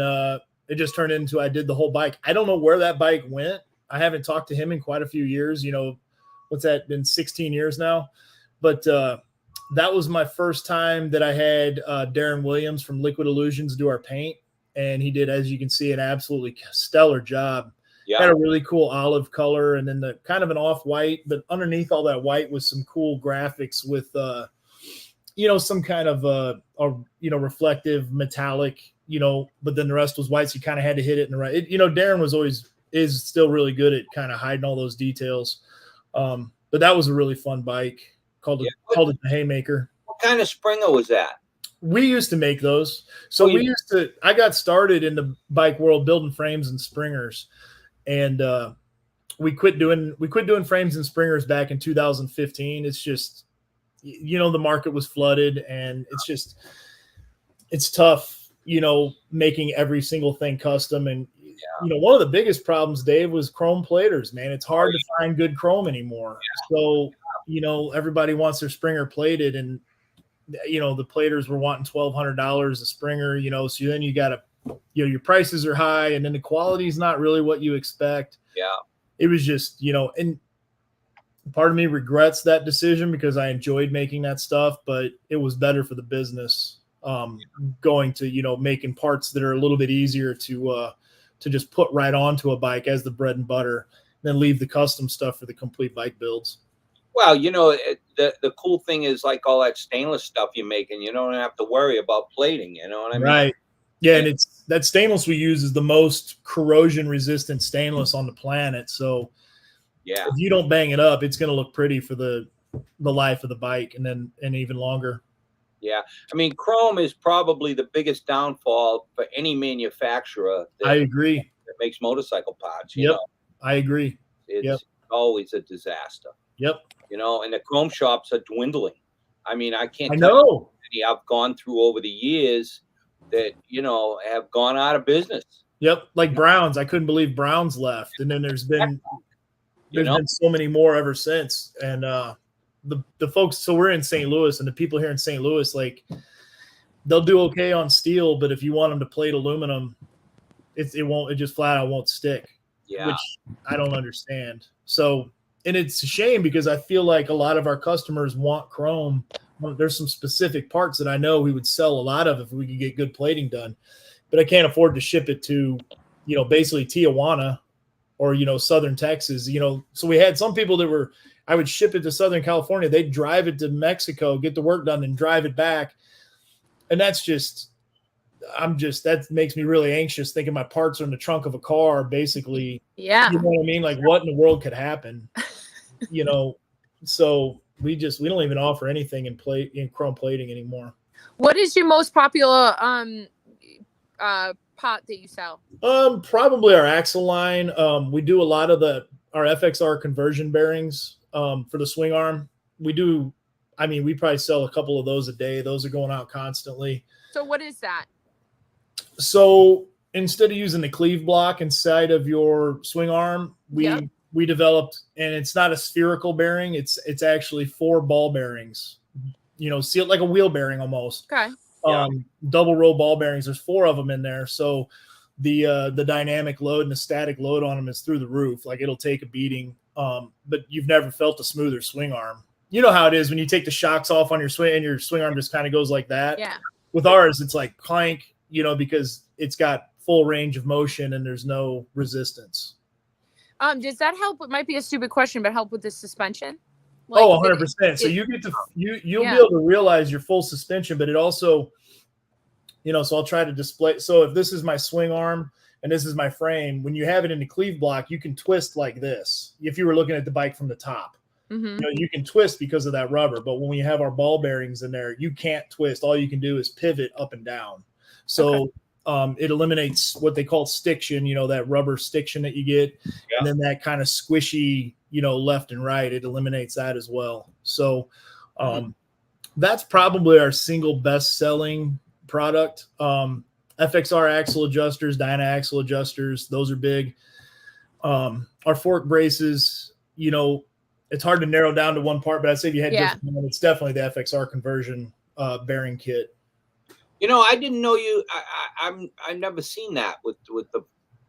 it just turned into I did the whole bike. I don't know where that bike went. I haven't talked to him in quite a few years. You know, what's that been 16 years now? But that was my first time that I had Darren Williams from Liquid Illusions do our paint. And he did, as you can see, an absolutely stellar job. Yeah. Had a really cool olive color and then the kind of an off-white, but underneath all that white was some cool graphics with, you know, some kind of, you know, reflective metallic, you know, but then the rest was white. So you kind of had to hit it in the right. You know, Darren is still really good at kind of hiding all those details. But that was a really fun bike. Called it the Haymaker. What kind of Springer was that? We used to make those. So I got started in the bike world building frames and springers. And we quit doing frames and springers back in 2015. It's just, you know, the market was flooded and it's tough, you know, making every single thing custom. And, you know, one of the biggest problems, Dave, was chrome platers, man. It's hard to find good chrome anymore. So, you know, everybody wants their Springer plated and, you know, the platers were wanting $1,200 a Springer, you know, so then you got to, you know, your prices are high and then the quality is not really what you expect. Yeah. It was just, you know, and part of me regrets that decision because I enjoyed making that stuff, but it was better for the business going to, you know, making parts that are a little bit easier to just put right onto a bike as the bread and butter, then leave the custom stuff for the complete bike builds. Well, you know, the cool thing is like all that stainless stuff you're making, you don't have to worry about plating. You know what I mean? Right. Yeah. And it's that stainless we use is the most corrosion resistant stainless on the planet. So yeah, if you don't bang it up, it's going to look pretty for the life of the bike and even longer. Yeah. I mean, chrome is probably the biggest downfall for any manufacturer. I agree. That makes motorcycle parts. You know? I agree. It's always a disaster. Yep. You know, and the chrome shops are dwindling. I mean, I can't. I know. I've gone through over the years that, you know, have gone out of business. Yep. Like Browns. I couldn't believe Browns left. And then there's been so many more ever since. And the folks, so we're in St. Louis and the people here in St. Louis, like they'll do okay on steel, but if you want them to plate aluminum, it just flat out won't stick. Yeah. Which I don't understand. So, and it's a shame because I feel like a lot of our customers want chrome. There's some specific parts that I know we would sell a lot of if we could get good plating done, but I can't afford to ship it to, you know, basically Tijuana or, you know, Southern Texas, you know. So we had some people that I would ship it to Southern California. They'd drive it to Mexico, get the work done and drive it back. And that's just, that makes me really anxious thinking my parts are in the trunk of a car, basically. Yeah. You know what I mean? Like what in the world could happen? You know, so we don't even offer anything in chrome plating anymore. What is your most popular pot that you sell? Probably our axle line. We do a lot of our FXR conversion bearings for the swing arm. We probably sell a couple of those a day. Those are going out constantly. So what is that? So instead of using the cleave block inside of your swing arm, we developed, and it's not a spherical bearing. It's actually 4 ball bearings, you know, sealed like a wheel bearing almost. Okay. Double row ball bearings. There's 4 of them in there. So the dynamic load and the static load on them is through the roof. Like it'll take a beating. But you've never felt a smoother swing arm. You know how it is when you take the shocks off on your swing and your swing arm just kind of goes like that. Yeah. With ours, it's like clank, you know, because it's got full range of motion and there's no resistance. Does that help? It might be a stupid question, but help with the suspension? Like 100%. So you get to, you'll be able to realize your full suspension, but it also, you know, so I'll try to display. So if this is my swing arm and this is my frame, when you have it in the cleave block, you can twist like this. If you were looking at the bike from the top, you know, you can twist because of that rubber. But when we have our ball bearings in there, you can't twist. All you can do is pivot up and down. So it eliminates what they call stiction, you know, that rubber stiction that you get. Yeah. And then that kind of squishy, you know, left and right, it eliminates that as well. So that's probably our single best selling product. FXR axle adjusters, Dyna axle adjusters, those are big. Our fork braces, you know, it's hard to narrow down to one part, but I'd say if you had just one, it's definitely the FXR conversion bearing kit. You know, I didn't know you. I've never seen that with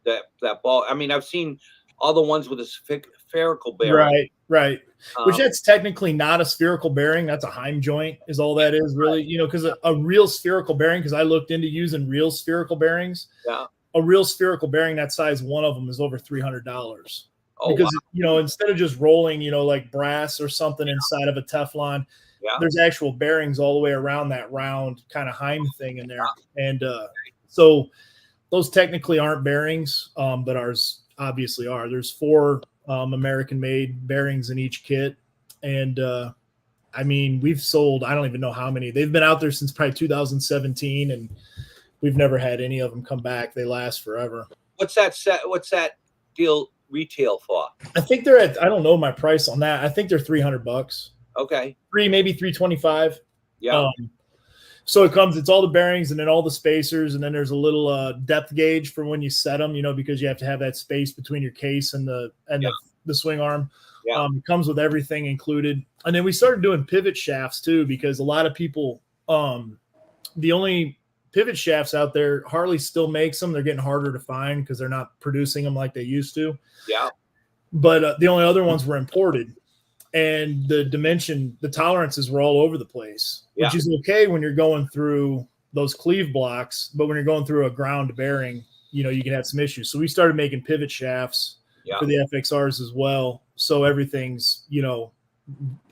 that ball. I mean, I've seen all the ones with a spherical bearing. Right. Which Um, that's technically not a spherical bearing. That's a Heim joint is all that is really, because a real spherical bearing, because I looked into using real spherical bearings. yeah. A real spherical bearing that size, one of them is over $300. Oh, Because, wow. instead of just rolling, like brass or something inside of a Teflon, Yeah. there's actual bearings all the way around that round kind of Heim thing in there. And so those technically aren't bearings, but ours obviously are. There's 4 American-made bearings in each kit. And, I mean, we've sold, I don't even know how many. They've been out there since probably 2017, and we've never had any of them come back. They last forever. What's that deal retail for? I think they're at, I don't know my price on that. I think they're $300. Okay. Maybe $325. Yeah. So it's all the bearings and then all the spacers, and then there's a little depth gauge for when you set them, because you have to have that space between your case and the swing arm. Yeah. It comes with everything included. And then we started doing pivot shafts too, because a lot of people, the only pivot shafts out there, Harley still makes them. They're getting harder to find because they're not producing them like they used to. Yeah. But the only other ones were imported. And the tolerances were all over the place, which is okay when you're going through those cleave blocks. But when you're going through a ground bearing, you can have some issues. So we started making pivot shafts for the FXRs as well. So everything's,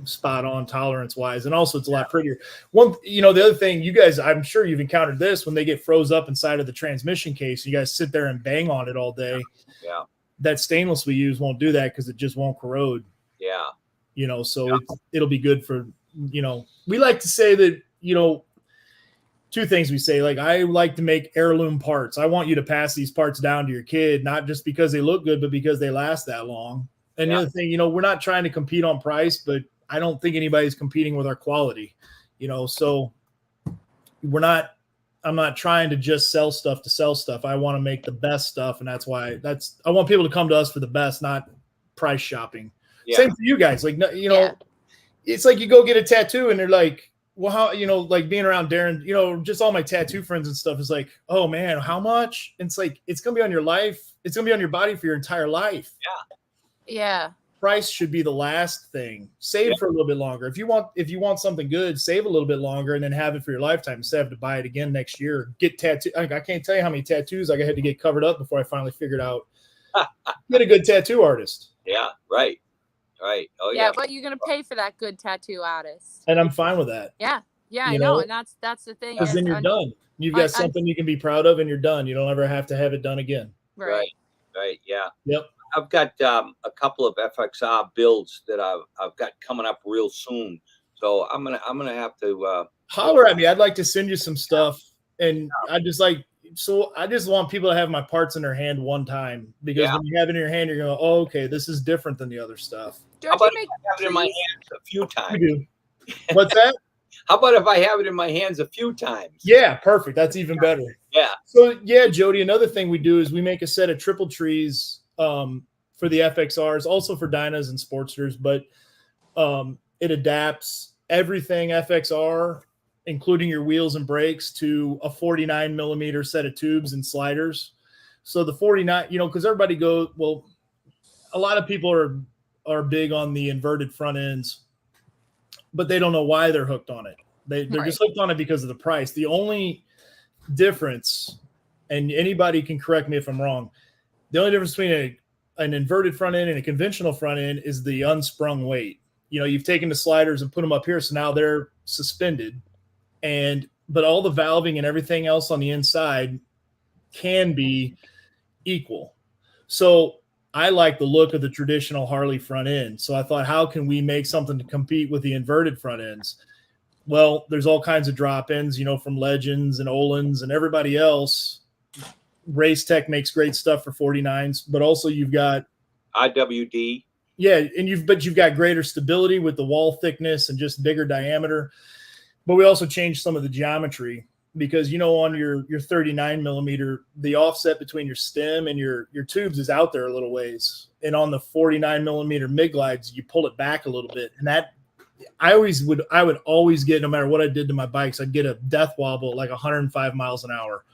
spot on tolerance wise. And also it's a lot prettier. The other thing, you guys, I'm sure you've encountered this when they get froze up inside of the transmission case, you guys sit there and bang on it all day. Yeah. That stainless we use won't do that because it just won't corrode. Yeah. So it'll be good for, we like to say that, 2 things we say, like, I like to make heirloom parts. I want you to pass these parts down to your kid, not just because they look good, but because they last that long. And the other thing, we're not trying to compete on price, but I don't think anybody's competing with our quality, so I'm not trying to just sell stuff to sell stuff. I want to make the best stuff. And that's why I want people to come to us for the best, not price shopping. Yeah. Same for you guys. Like, it's like you go get a tattoo and they're like, well, how, like being around Darren, just all my tattoo friends and stuff is like, oh man, how much? And it's like, it's going to be on your life. It's going to be on your body for your entire life. Yeah. Price should be the last thing. Save for a little bit longer. If you want something good, save a little bit longer and then have it for your lifetime instead of to buy it again next year. Get tattoo. I can't tell you how many tattoos I had to get covered up before I finally figured out get a good tattoo artist. Yeah. Right. Right. Oh yeah. But you're gonna pay for that good tattoo artist, and I'm fine with that. Yeah. I know, and that's the thing. Because then you're done. You've got something you can be proud of, and you're done. You don't ever have to have it done again. Right. Yeah. Yep. I've got a couple of FXR builds that I've got coming up real soon, so I'm gonna have to holler at me. I'd like to send you some stuff, and I just want people to have my parts in their hand one time, because when you have it in your hand, you're going, oh, okay, this is different than the other stuff. How about if I have it in my hands a few times? You do. What's that? How about if I have it in my hands a few times? Yeah, perfect. That's even better. Yeah. So Jody, another thing we do is we make a set of triple trees for the FXRs, also for Dynas and Sportsters, but it adapts everything FXR, including your wheels and brakes, to a 49 millimeter set of tubes and sliders. So the 49, because everybody goes, well, a lot of people are big on the inverted front ends, but they don't know why they're hooked on it. They're just hooked on it because of the price. The only difference, and anybody can correct me if I'm wrong, the only difference between an inverted front end and a conventional front end is the unsprung weight. You've taken the sliders and put them up here, so now they're suspended, but all the valving and everything else on the inside can be equal. So I like the look of the traditional Harley front end. So I thought, how can we make something to compete with the inverted front ends? Well, there's all kinds of drop-ins, from Legends and Olin's and everybody else. Race Tech makes great stuff for 49s, but also you've got IWD. Yeah, and you've got greater stability with the wall thickness and just bigger diameter. But we also changed some of the geometry, because on your 39 millimeter, the offset between your stem and your tubes is out there a little ways, and on the 49 millimeter mid glides, you pull it back a little bit, and I would always get, no matter what I did to my bikes, I'd get a death wobble at like 105 miles an hour.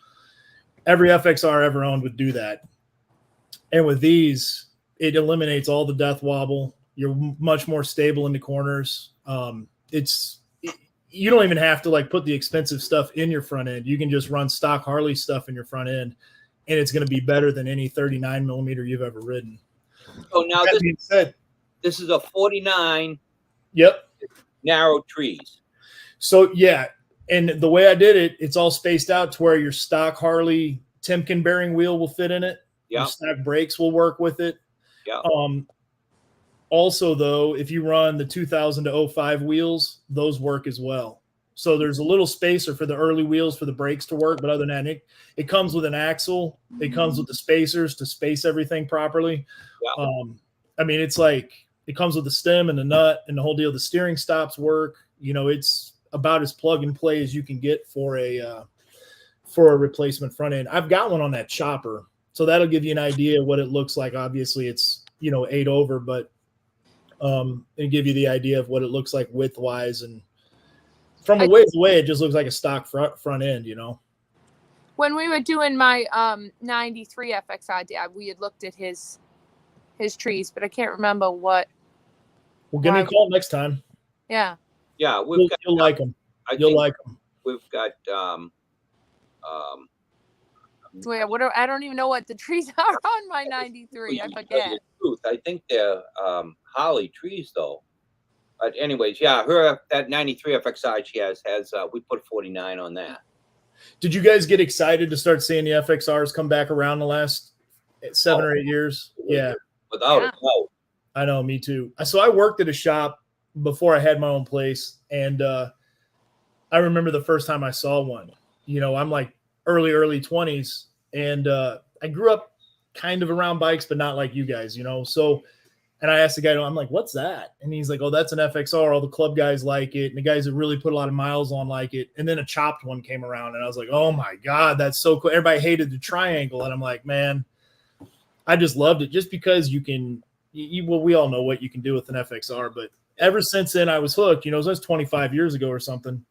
Every FXR I ever owned would do that. And with these, it eliminates all the death wobble. You're much more stable in the corners. You don't even have to like put the expensive stuff in your front end. You can just run stock Harley stuff in your front end, and it's going to be better than any 39 millimeter you've ever ridden. So now That being said, this is a 49. Yep. Narrow trees. So yeah, and the way I did it, it's all spaced out to where your stock Harley Timken bearing wheel will fit in it. Yeah. Your stock brakes will work with it. Yeah. Also, though, if you run the 2000 to 05 wheels, those work as well. So there's a little spacer for the early wheels for the brakes to work, but other than that, it comes with an axle. It comes with the spacers to space everything properly. Yeah. I mean, it's like it comes with the stem and the nut and the whole deal. The steering stops work. You know, it's about as plug and play as you can get for a replacement front end. I've got one on that chopper, so that'll give you an idea of what it looks like. Obviously, it's 8 over, but and give you the idea of what it looks like width wise, and from a ways away, it just looks like a stock front end. When we were doing my 93 FXI, we had looked at his trees, but I can't remember what. Well, give me a call next time. Yeah. Yeah, you'll like them. You'll like them. We've got Wait, I don't even know what the trees are on my 93. I forget. I think they're holly trees though. But anyways, yeah, that 93 FXI she has we put 49 on that. Did you guys get excited to start seeing the FXRs come back around the last 7 or 8 years? Yeah. Without a doubt. I know, me too. So I worked at a shop before I had my own place, and I remember the first time I saw one. I'm like early 20s, and I grew up kind of around bikes, but not like you guys, So, and I asked the guy, I'm like, "What's that?" And he's like, "Oh, that's an FXR. All the club guys like it, and the guys that really put a lot of miles on like it." And then a chopped one came around, and I was like, "Oh my god, that's so cool!" Everybody hated the triangle, and I'm like, "Man, I just loved it just because you can." Well, we all know what you can do with an FXR, but ever since then, I was hooked. It was 25 years ago or something.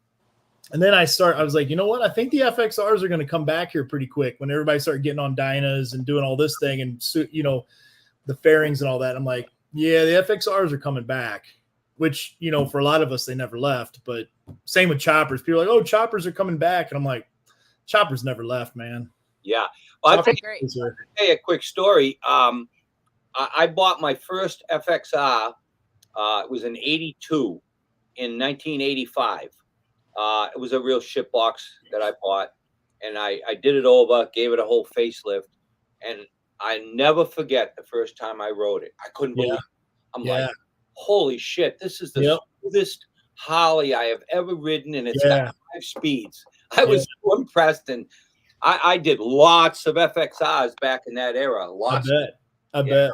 And then I was like, you know what? I think the FXRs are going to come back here pretty quick when everybody started getting on Dynas and doing all this thing and, the fairings and all that. I'm like, yeah, the FXRs are coming back, which, for a lot of us, they never left. But same with choppers. People are like, oh, choppers are coming back. And I'm like, choppers never left, man. Yeah. Well, I'll tell you a quick story. I bought my first FXR. It was an 82 in 1985. It was a real shit box that I bought, and I did it over, gave it a whole facelift, and I never forget the first time I rode it. I couldn't believe it. I'm like, holy shit, this is the smoothest Harley I have ever ridden, and it's got 5 speeds. I was so impressed, and I did lots of FXRs back in that era. Lots. I bet.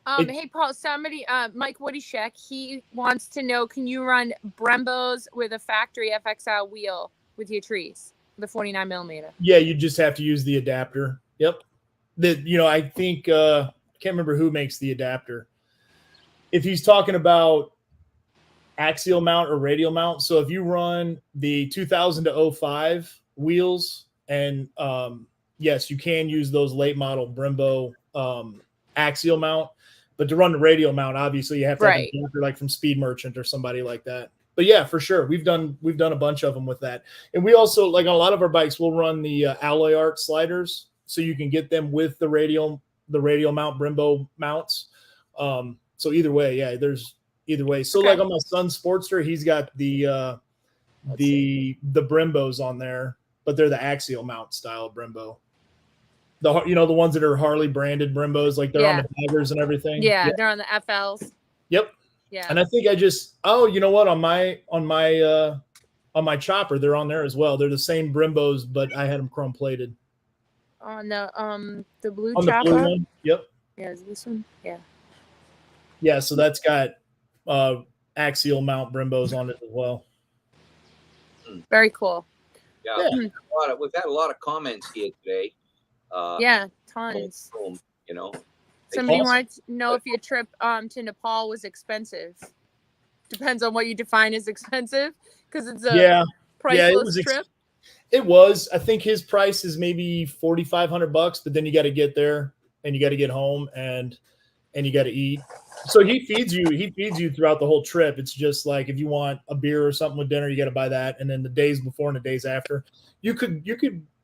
Hey Paul, somebody, Mike Woodyshek, he wants to know: can you run Brembos with a factory FXR wheel with your trees, the 49 millimeter? Yeah, you just have to use the adapter. Yep. I think I can't remember who makes the adapter. If he's talking about axial mount or radial mount, so if you run the 2000 to 05 wheels, and yes, you can use those late model Brembo axial mount. But to run the radial mount, obviously you have to have an adapter like from Speed Merchant or somebody like that. But yeah, for sure, we've done a bunch of them with that, and we also, like on a lot of our bikes, we'll run the alloy art sliders, so you can get them with the radial mount Brembo mounts. So either way, there's either way. So like on my son's Sportster, he's got the Brembos on there, but they're the axial mount style Brembo. The ones that are Harley branded Brembos, like they're on the baggers and everything. Yeah, they're on the FLs. Yep. Yeah. And I think you know what, on my chopper, they're on there as well. They're the same Brembos, but I had them chrome plated. On the blue on chopper. The blue one. Yep. Yeah, is this one? Yeah. Yeah, so that's got axial mount Brembos on it as well. Very cool. Yeah. We've had a lot of comments here today. Tons. Somebody wanted to know if your trip to Nepal was expensive. depends on what you define as expensive, because it's a Yeah. priceless trip. It was. I think his price is maybe $4,500, but then you got to get there and you got to get home and you got to eat. So he feeds you throughout the whole trip. It's just like if you want a beer or something with dinner, you got to buy that. And then the days before and the days after, you could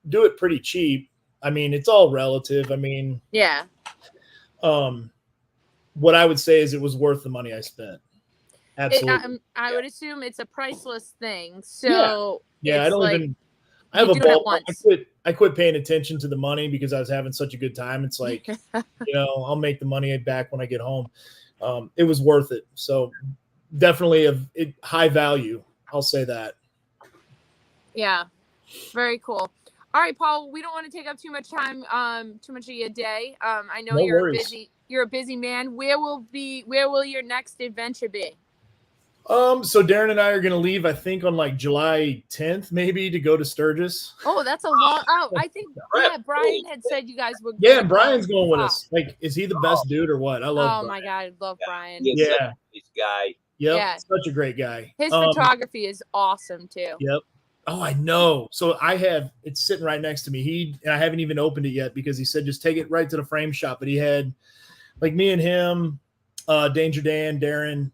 do it pretty cheap. I mean, it's all relative. I mean, Yeah. What I would say is it was worth the money I spent. Absolutely. I would assume it's a priceless thing. So yeah, I don't like, even. I have a do it ball. once. I quit paying attention to the money because I was having such a good time. It's like, I'll make the money back when I get home. It was worth it. So definitely high value. I'll say that. Yeah, very cool. All right, Paul, we don't want to take up too much time, too much of your day. I know you're a busy man. Where will your next adventure be? So Darren and I are going to leave, I think, on like July 10th, maybe, to go to Sturgis. Oh, that's a long. Oh, I think Brian had said you guys would. Yeah, Brian's going with us. Like, is he the best dude or what? I love. Oh my God, I love Brian. Yeah, this guy. Yep, yeah, such a great guy. His photography is awesome too. Yep. Oh, I know. So it's sitting right next to me. And I haven't even opened it yet because he said just take it right to the frame shop. But he had like me and him, Danger Dan, Darren,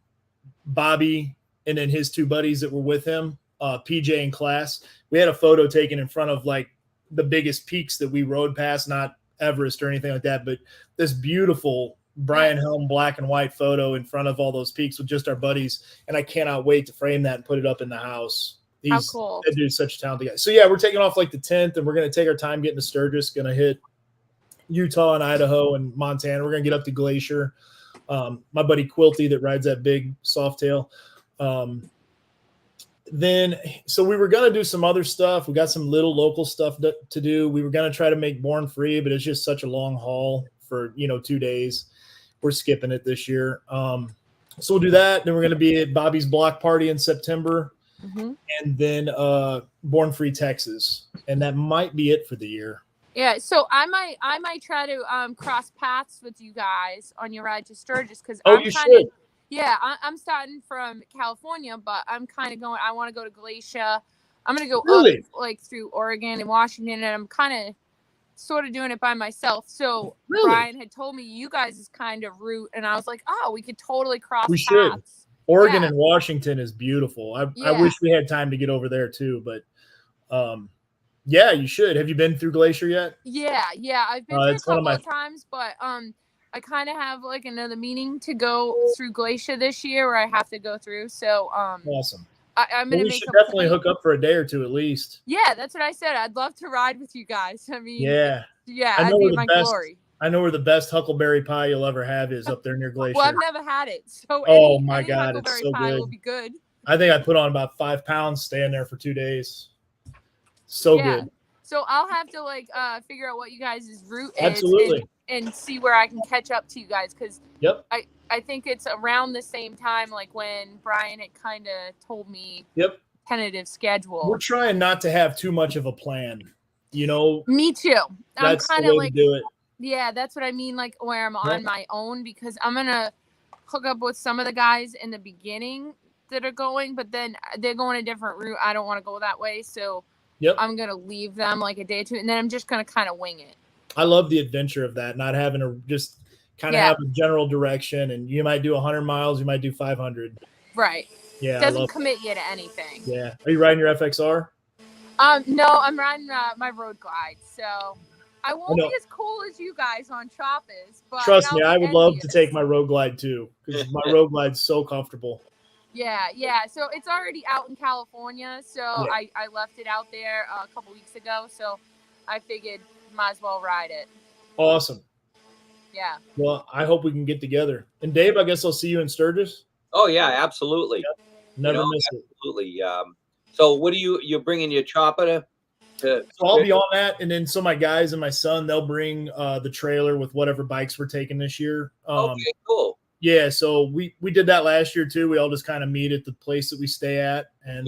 Bobby, and then his two buddies that were with him, PJ and Class. We had a photo taken in front of like the biggest peaks that we rode past, not Everest or anything like that, but this beautiful Brian Helm black and white photo in front of all those peaks with just our buddies. And I cannot wait to frame that and put it up in the house. How cool. That dude's such a talented guy. So yeah, we're taking off like the 10th and we're going to take our time getting to Sturgis, going to hit Utah and Idaho and Montana. We're going to get up to Glacier. My buddy Quilty that rides that big Softail. So we were going to do some other stuff. We got some little local stuff to do. We were going to try to make Born Free, but it's just such a long haul for, 2 days. We're skipping it this year. So we'll do that. Then we're going to be at Bobby's block party in September. Mm-hmm. And then Born Free, Texas. And that might be it for the year. Yeah, so I might try to cross paths with you guys on your ride to Sturgis because should. Yeah, I'm starting from California, but I'm kind of going. I want to go to Glacier. I'm gonna go up like through Oregon and Washington, and I'm kind of sort of doing it by myself. So Brian had told me you guys' kind of route, and I was like, oh, we could totally cross paths. Should. Oregon and Washington is beautiful. I wish we had time to get over there too, but yeah, you should. Have you been through Glacier yet? Yeah, I've been through a couple of times, but I kind of have like another meeting to go through Glacier this year where I have to go through. So awesome. I'm gonna we should definitely hook up for a day or two at least. Yeah, that's what I said. I'd love to ride with you guys. I mean, yeah, I'd be in my glory. I know where the best huckleberry pie you'll ever have is up there near Glacier. Well, I've never had it, so my God, it's so pie good. will be good. I think I put on about 5 pounds staying there for 2 days. So good. So I'll have to figure out what you guys' route is. Absolutely. And see where I can catch up to you guys because I think it's around the same time like when Brian had kind of told me tentative schedule. We're trying not to have too much of a plan, Me too. That's I'm kind the of way to do it. Yeah, that's what I mean, like where I'm on my own because I'm gonna hook up with some of the guys in the beginning that are going, but then they're going a different route. I don't want to go that way, so I'm gonna leave them like a day or two, and then I'm just gonna kind of wing it. I love the adventure of that, not having to just kind of have a general direction, and you might do 100 miles, you might do 500. Right. Yeah. Doesn't commit you to anything. Yeah. Are you riding your FXR? No, I'm riding my road glide, so I won't be as cool as you guys on Choppers. But trust me, I would love to take my road glide too, because my road glide's so comfortable. Yeah. So it's already out in California, so I left it out there a couple weeks ago, so I figured might as well ride it. Awesome. Yeah. Well, I hope we can get together. And Dave, I guess I'll see you in Sturgis. Oh yeah, absolutely. Yep. Never miss it. Absolutely. So what you're bringing your chopper to so I'll be on that, and then so my guys and my son, they'll bring the trailer with whatever bikes we're taking this year. Okay, cool. Yeah, so we did that last year too. We all just kind of meet at the place that we stay at, and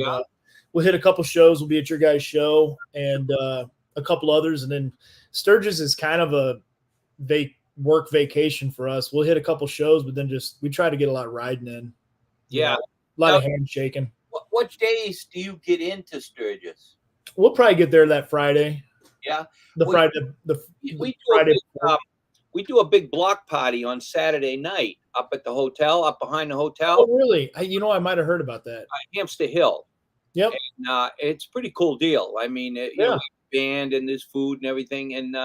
we'll hit a couple shows. We'll be at your guys' show and a couple others, and then Sturgis is kind of a work vacation for us. We'll hit a couple shows, but then we try to get a lot of riding in. Yeah. A lot Now, of handshaking. what days do you get into Sturgis? We'll probably get there that Friday. Yeah, The Well, Friday, the we do Friday. we do a big block party on Saturday night up at the hotel, up behind the Oh, hotel, really? I might have heard about that. Hampstead Hill. Yep. And, it's a pretty cool deal. I mean, you know, we have band and there's food and everything, and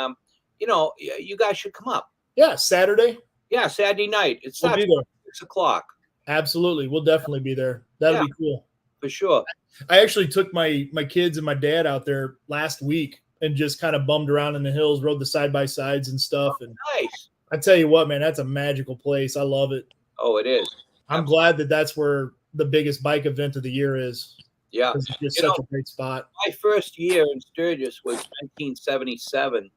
you know, you guys should come up. Yeah, Saturday. Yeah, Saturday night. It We'll starts be there. at 6 o'clock. Absolutely, we'll definitely be there. That'll be cool. For sure. I actually took my kids and my dad out there last week and just kind of bummed around in the hills, rode the side by sides and stuff. And Nice. I tell you what, man, that's a magical place. I love it. Oh, it is. I'm glad that that's where the biggest bike event of the year is. Yeah. It's just You such know, a great spot. My first year in Sturgis was 1977,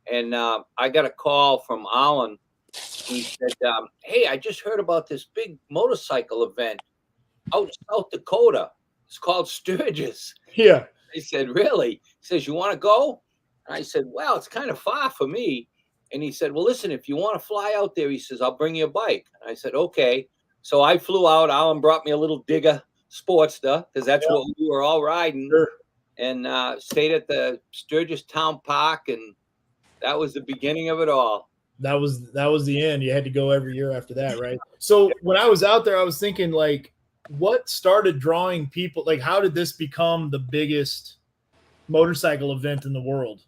and I got a call from Alan. He said, "Hey, I just heard about this big motorcycle event out in South Dakota. It's called Sturgis." Yeah. I said, "Really?" He says, "You want to go?" And I said, "Well, it's kind of far for me." And he said, "Well, listen, if you want to fly out there," he says, "I'll bring you a bike." And I said, "Okay." So I flew out. Alan brought me a little Digger Sportster because that's what we were all riding. Sure. And stayed at the Sturgis Town Park, and that was the beginning of it all. That was the end. You had to go every year after that, right? So when I was out there, I was thinking, like, what started drawing people? Like, how did this become the biggest motorcycle event in the world?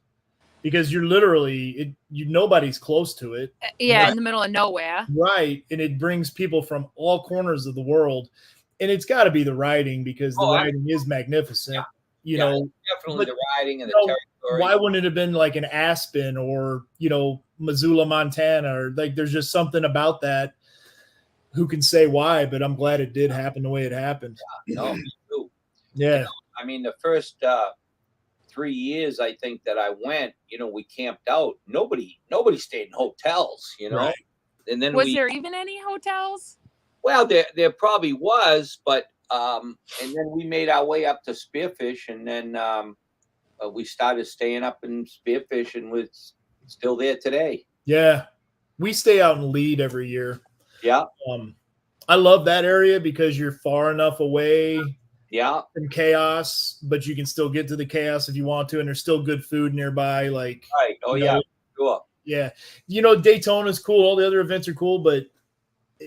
Because you're literally nobody's close to it. Yeah, right? in the middle of nowhere. Right. And it brings people from all corners of the world. And it's got to be the riding, because the riding is magnificent. You know, definitely the riding and the territory. Why wouldn't it have been like an Aspen or, Missoula, Montana, or like there's just something about that. Who can say why? But I'm glad it did happen the way it happened. No, me too. Yeah. I mean, the first 3 years, I think that I went, we camped out. Nobody stayed in hotels, Right. And then was there even any hotels? Well, there probably was, but and then we made our way up to Spearfish, and then we started staying up in Spearfish, and we're still there today. Yeah, we stay out in Lead every year. Yeah, I love that area because you're far enough away. Yeah, from chaos, but you can still get to the chaos if you want to, and there's still good food nearby. Like, right? Oh yeah, sure. Yeah, Daytona's cool. All the other events are cool, but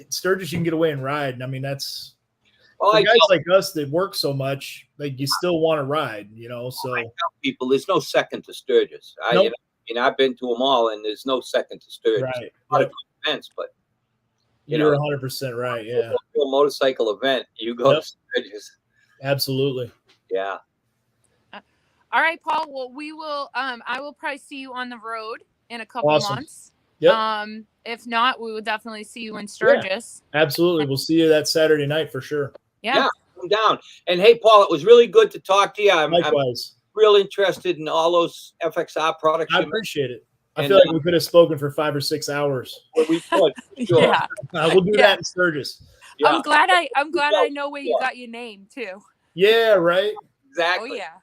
Sturgis, you can get away and ride. And I mean, that's for guys like us that work so much. Like, you still want to ride, So I tell people, there's no second to Sturgis. Nope. I've been to them all, and there's no second to Sturgis. Right. A lot of events, but you're 100% right. Yeah. A motorcycle event, you go to Sturgis. Absolutely. Yeah. All right, Paul. Well, we will. I will probably see you on the road in a couple months. Yep. If not, we will definitely see you in Sturgis. Yeah, absolutely. We'll see you that Saturday night for sure. Yeah. Come down. And hey, Paul, it was really good to talk to you. Likewise. I'm real interested in all those FXR products. I appreciate it. I feel like we could have spoken for 5 or 6 hours. Well, we could. Sure. Yeah. We'll do that in Sturgis. Yeah. I'm glad I know where you got your name too. Yeah, right. Exactly. Oh yeah.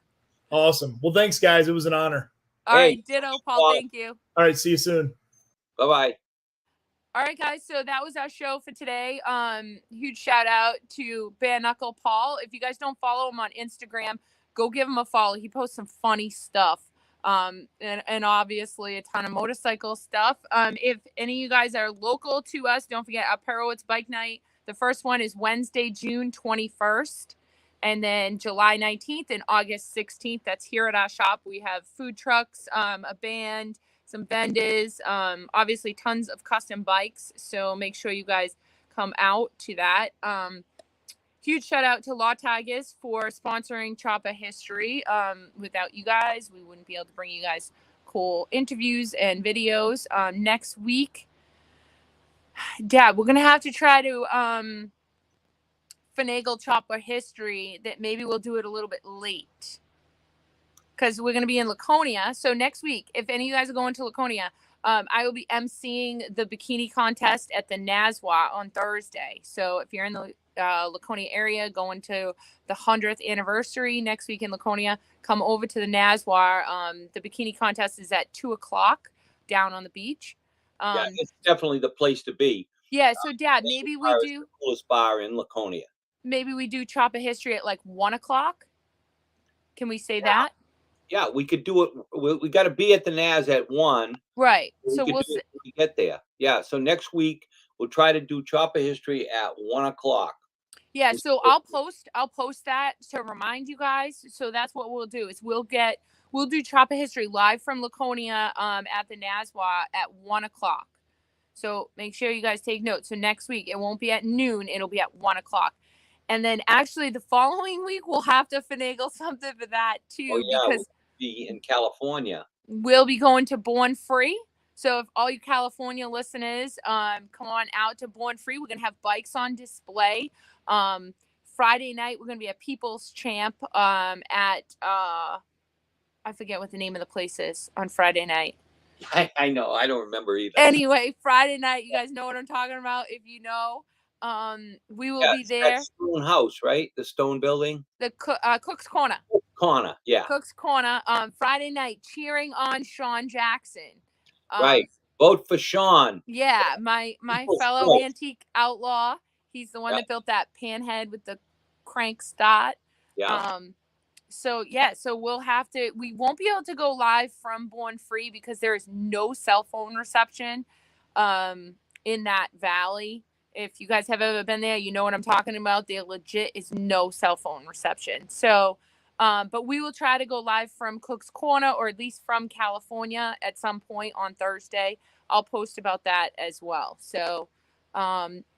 Awesome. Well, thanks, guys. It was an honor. All right, ditto, Paul. Thank you. All right, see you soon. Bye-bye. All right, guys. So that was our show for today. Huge shout out to Bareknuckle Paul. If you guys don't follow him on Instagram, go give him a follow. He posts some funny stuff. And obviously a ton of motorcycle stuff. If any of you guys are local to us, don't forget Perowitz Bike Night. The first one is Wednesday, June 21st, and then July 19th and August 16th. That's here at our shop. We have food trucks, a band, some vendors, obviously tons of custom bikes. So make sure you guys come out to that. Huge shout out to Law Tigers for sponsoring Chopper History. Without you guys, we wouldn't be able to bring you guys cool interviews and videos. Next week, Dad, we're going to have to try to finagle Chopper History that maybe we'll do it a little bit late because we're going to be in Laconia. So next week, if any of you guys are going to Laconia, I will be emceeing the bikini contest at the NASWA on Thursday. So if you're in the Laconia area going to the 100th anniversary next week in Laconia, come over to the NASWA. The bikini contest is at 2:00 down on the beach. Yeah, it's definitely the place to be. Yeah, so Dad, maybe we do the coolest bar in Laconia. maybe we do Chop of History at like 1:00. Can we say Yeah. that? Yeah, we could do it. We got to be at the NAS at 1. Right. We So could we'll do it when we get there. Yeah. So next week we'll try to do Chop of History at 1:00. yeah, so I'll post that to remind you guys. So that's what we'll do is we'll do Chop of History live from Laconia at the NASWA at 1:00. So make sure you guys take notes. So next week it won't be at noon, it'll be at 1:00. And then actually the following week we'll have to finagle something for that too, Oh yeah, because we'll be in California. we'll be going to Born Free. So if all you California listeners come on out to Born Free, we're gonna have bikes on display. Friday night we're gonna be at People's Champ at I forget what the name of the place is on Friday night. I know. I don't remember either. Anyway, Friday night, you guys know what I'm talking about. If you know, we will be it's there. that stone house, right? The stone building. The Cook's Corner. Corner. Yeah. Cook's Corner. Friday night, cheering on Sean Jackson. Right. Vote for Sean. Yeah, my fellow Sean. antique outlaw. He's the one Yeah. that built that panhead with the crank start. Yeah. So yeah, so we won't be able to go live from Born Free because there is no cell phone reception in that valley. If you guys have ever been there, you know what I'm talking about. There legit is no cell phone reception. So but we will try to go live from Cook's Corner, or at least from California at some point on Thursday. I'll post about that as well. So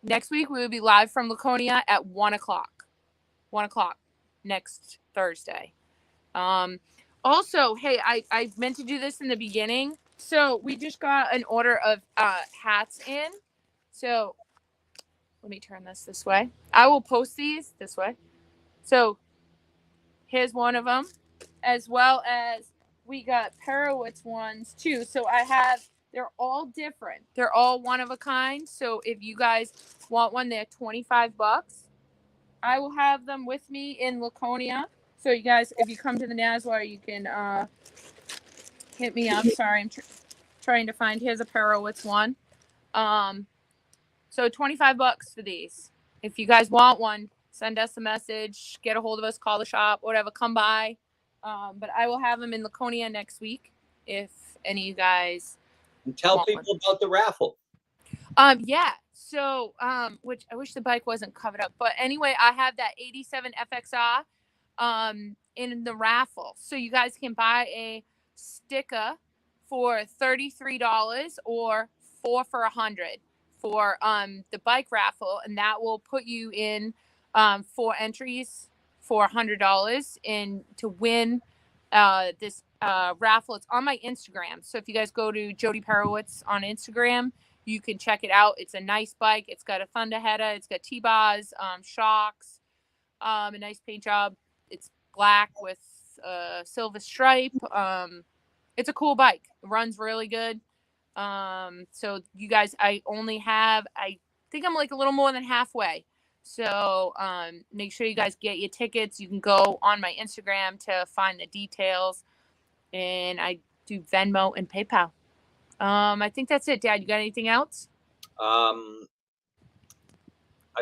next week we will be live from Laconia at 1:00. 1:00 next Thursday. Also, hey, I meant to do this in the beginning. So we just got an order of hats in. So let me turn this way. I will post these this way. So here's one of them, as well as we got Perowitz ones too. So they're all different. They're all one of a kind. So if you guys want one, they're $25. I will have them with me in Laconia. So you guys, if you come to the Nazwar, you can hit me up. Sorry, I'm trying to find. Here's a Perowitz one. So $25 for these. If you guys want one, send us a message, get a hold of us, call the shop, whatever, come by. But I will have them in Laconia next week if any of you guys And tell people about the raffle. Yeah. So, which I wish the bike wasn't covered up, but anyway, I have that 87 FXR in the raffle. So you guys can buy a sticker for $33 or 4 for $100 for the bike raffle, and that will put you in 4 entries for $100 in to win this raffle. It's on my Instagram. So if you guys go to Jody Perowitz on Instagram, you can check it out. It's a nice bike. It's got a thunder header. It's got T-bars, shocks, a nice paint job. It's black with a silver stripe. It's a cool bike. It runs really good. So you guys, I think I'm like a little more than halfway. So make sure you guys get your tickets. You can go on my Instagram to find the details. And I do Venmo and PayPal. I think that's it, Dad. You got anything else? I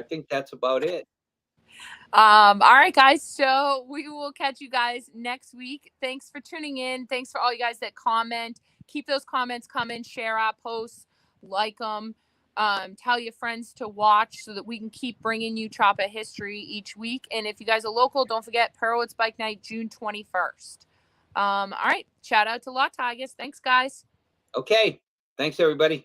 think that's about it. All right, guys. So we will catch you guys next week. Thanks for tuning in. Thanks for all you guys that comment. Keep those comments coming. Share our posts. Like them. Tell your friends to watch so that we can keep bringing you Chop of History each week. And if you guys are local, don't forget Perowitz Bike Night, June 21st. All right. Shout out to Lot Tigers. Thanks, guys. Okay. Thanks, everybody.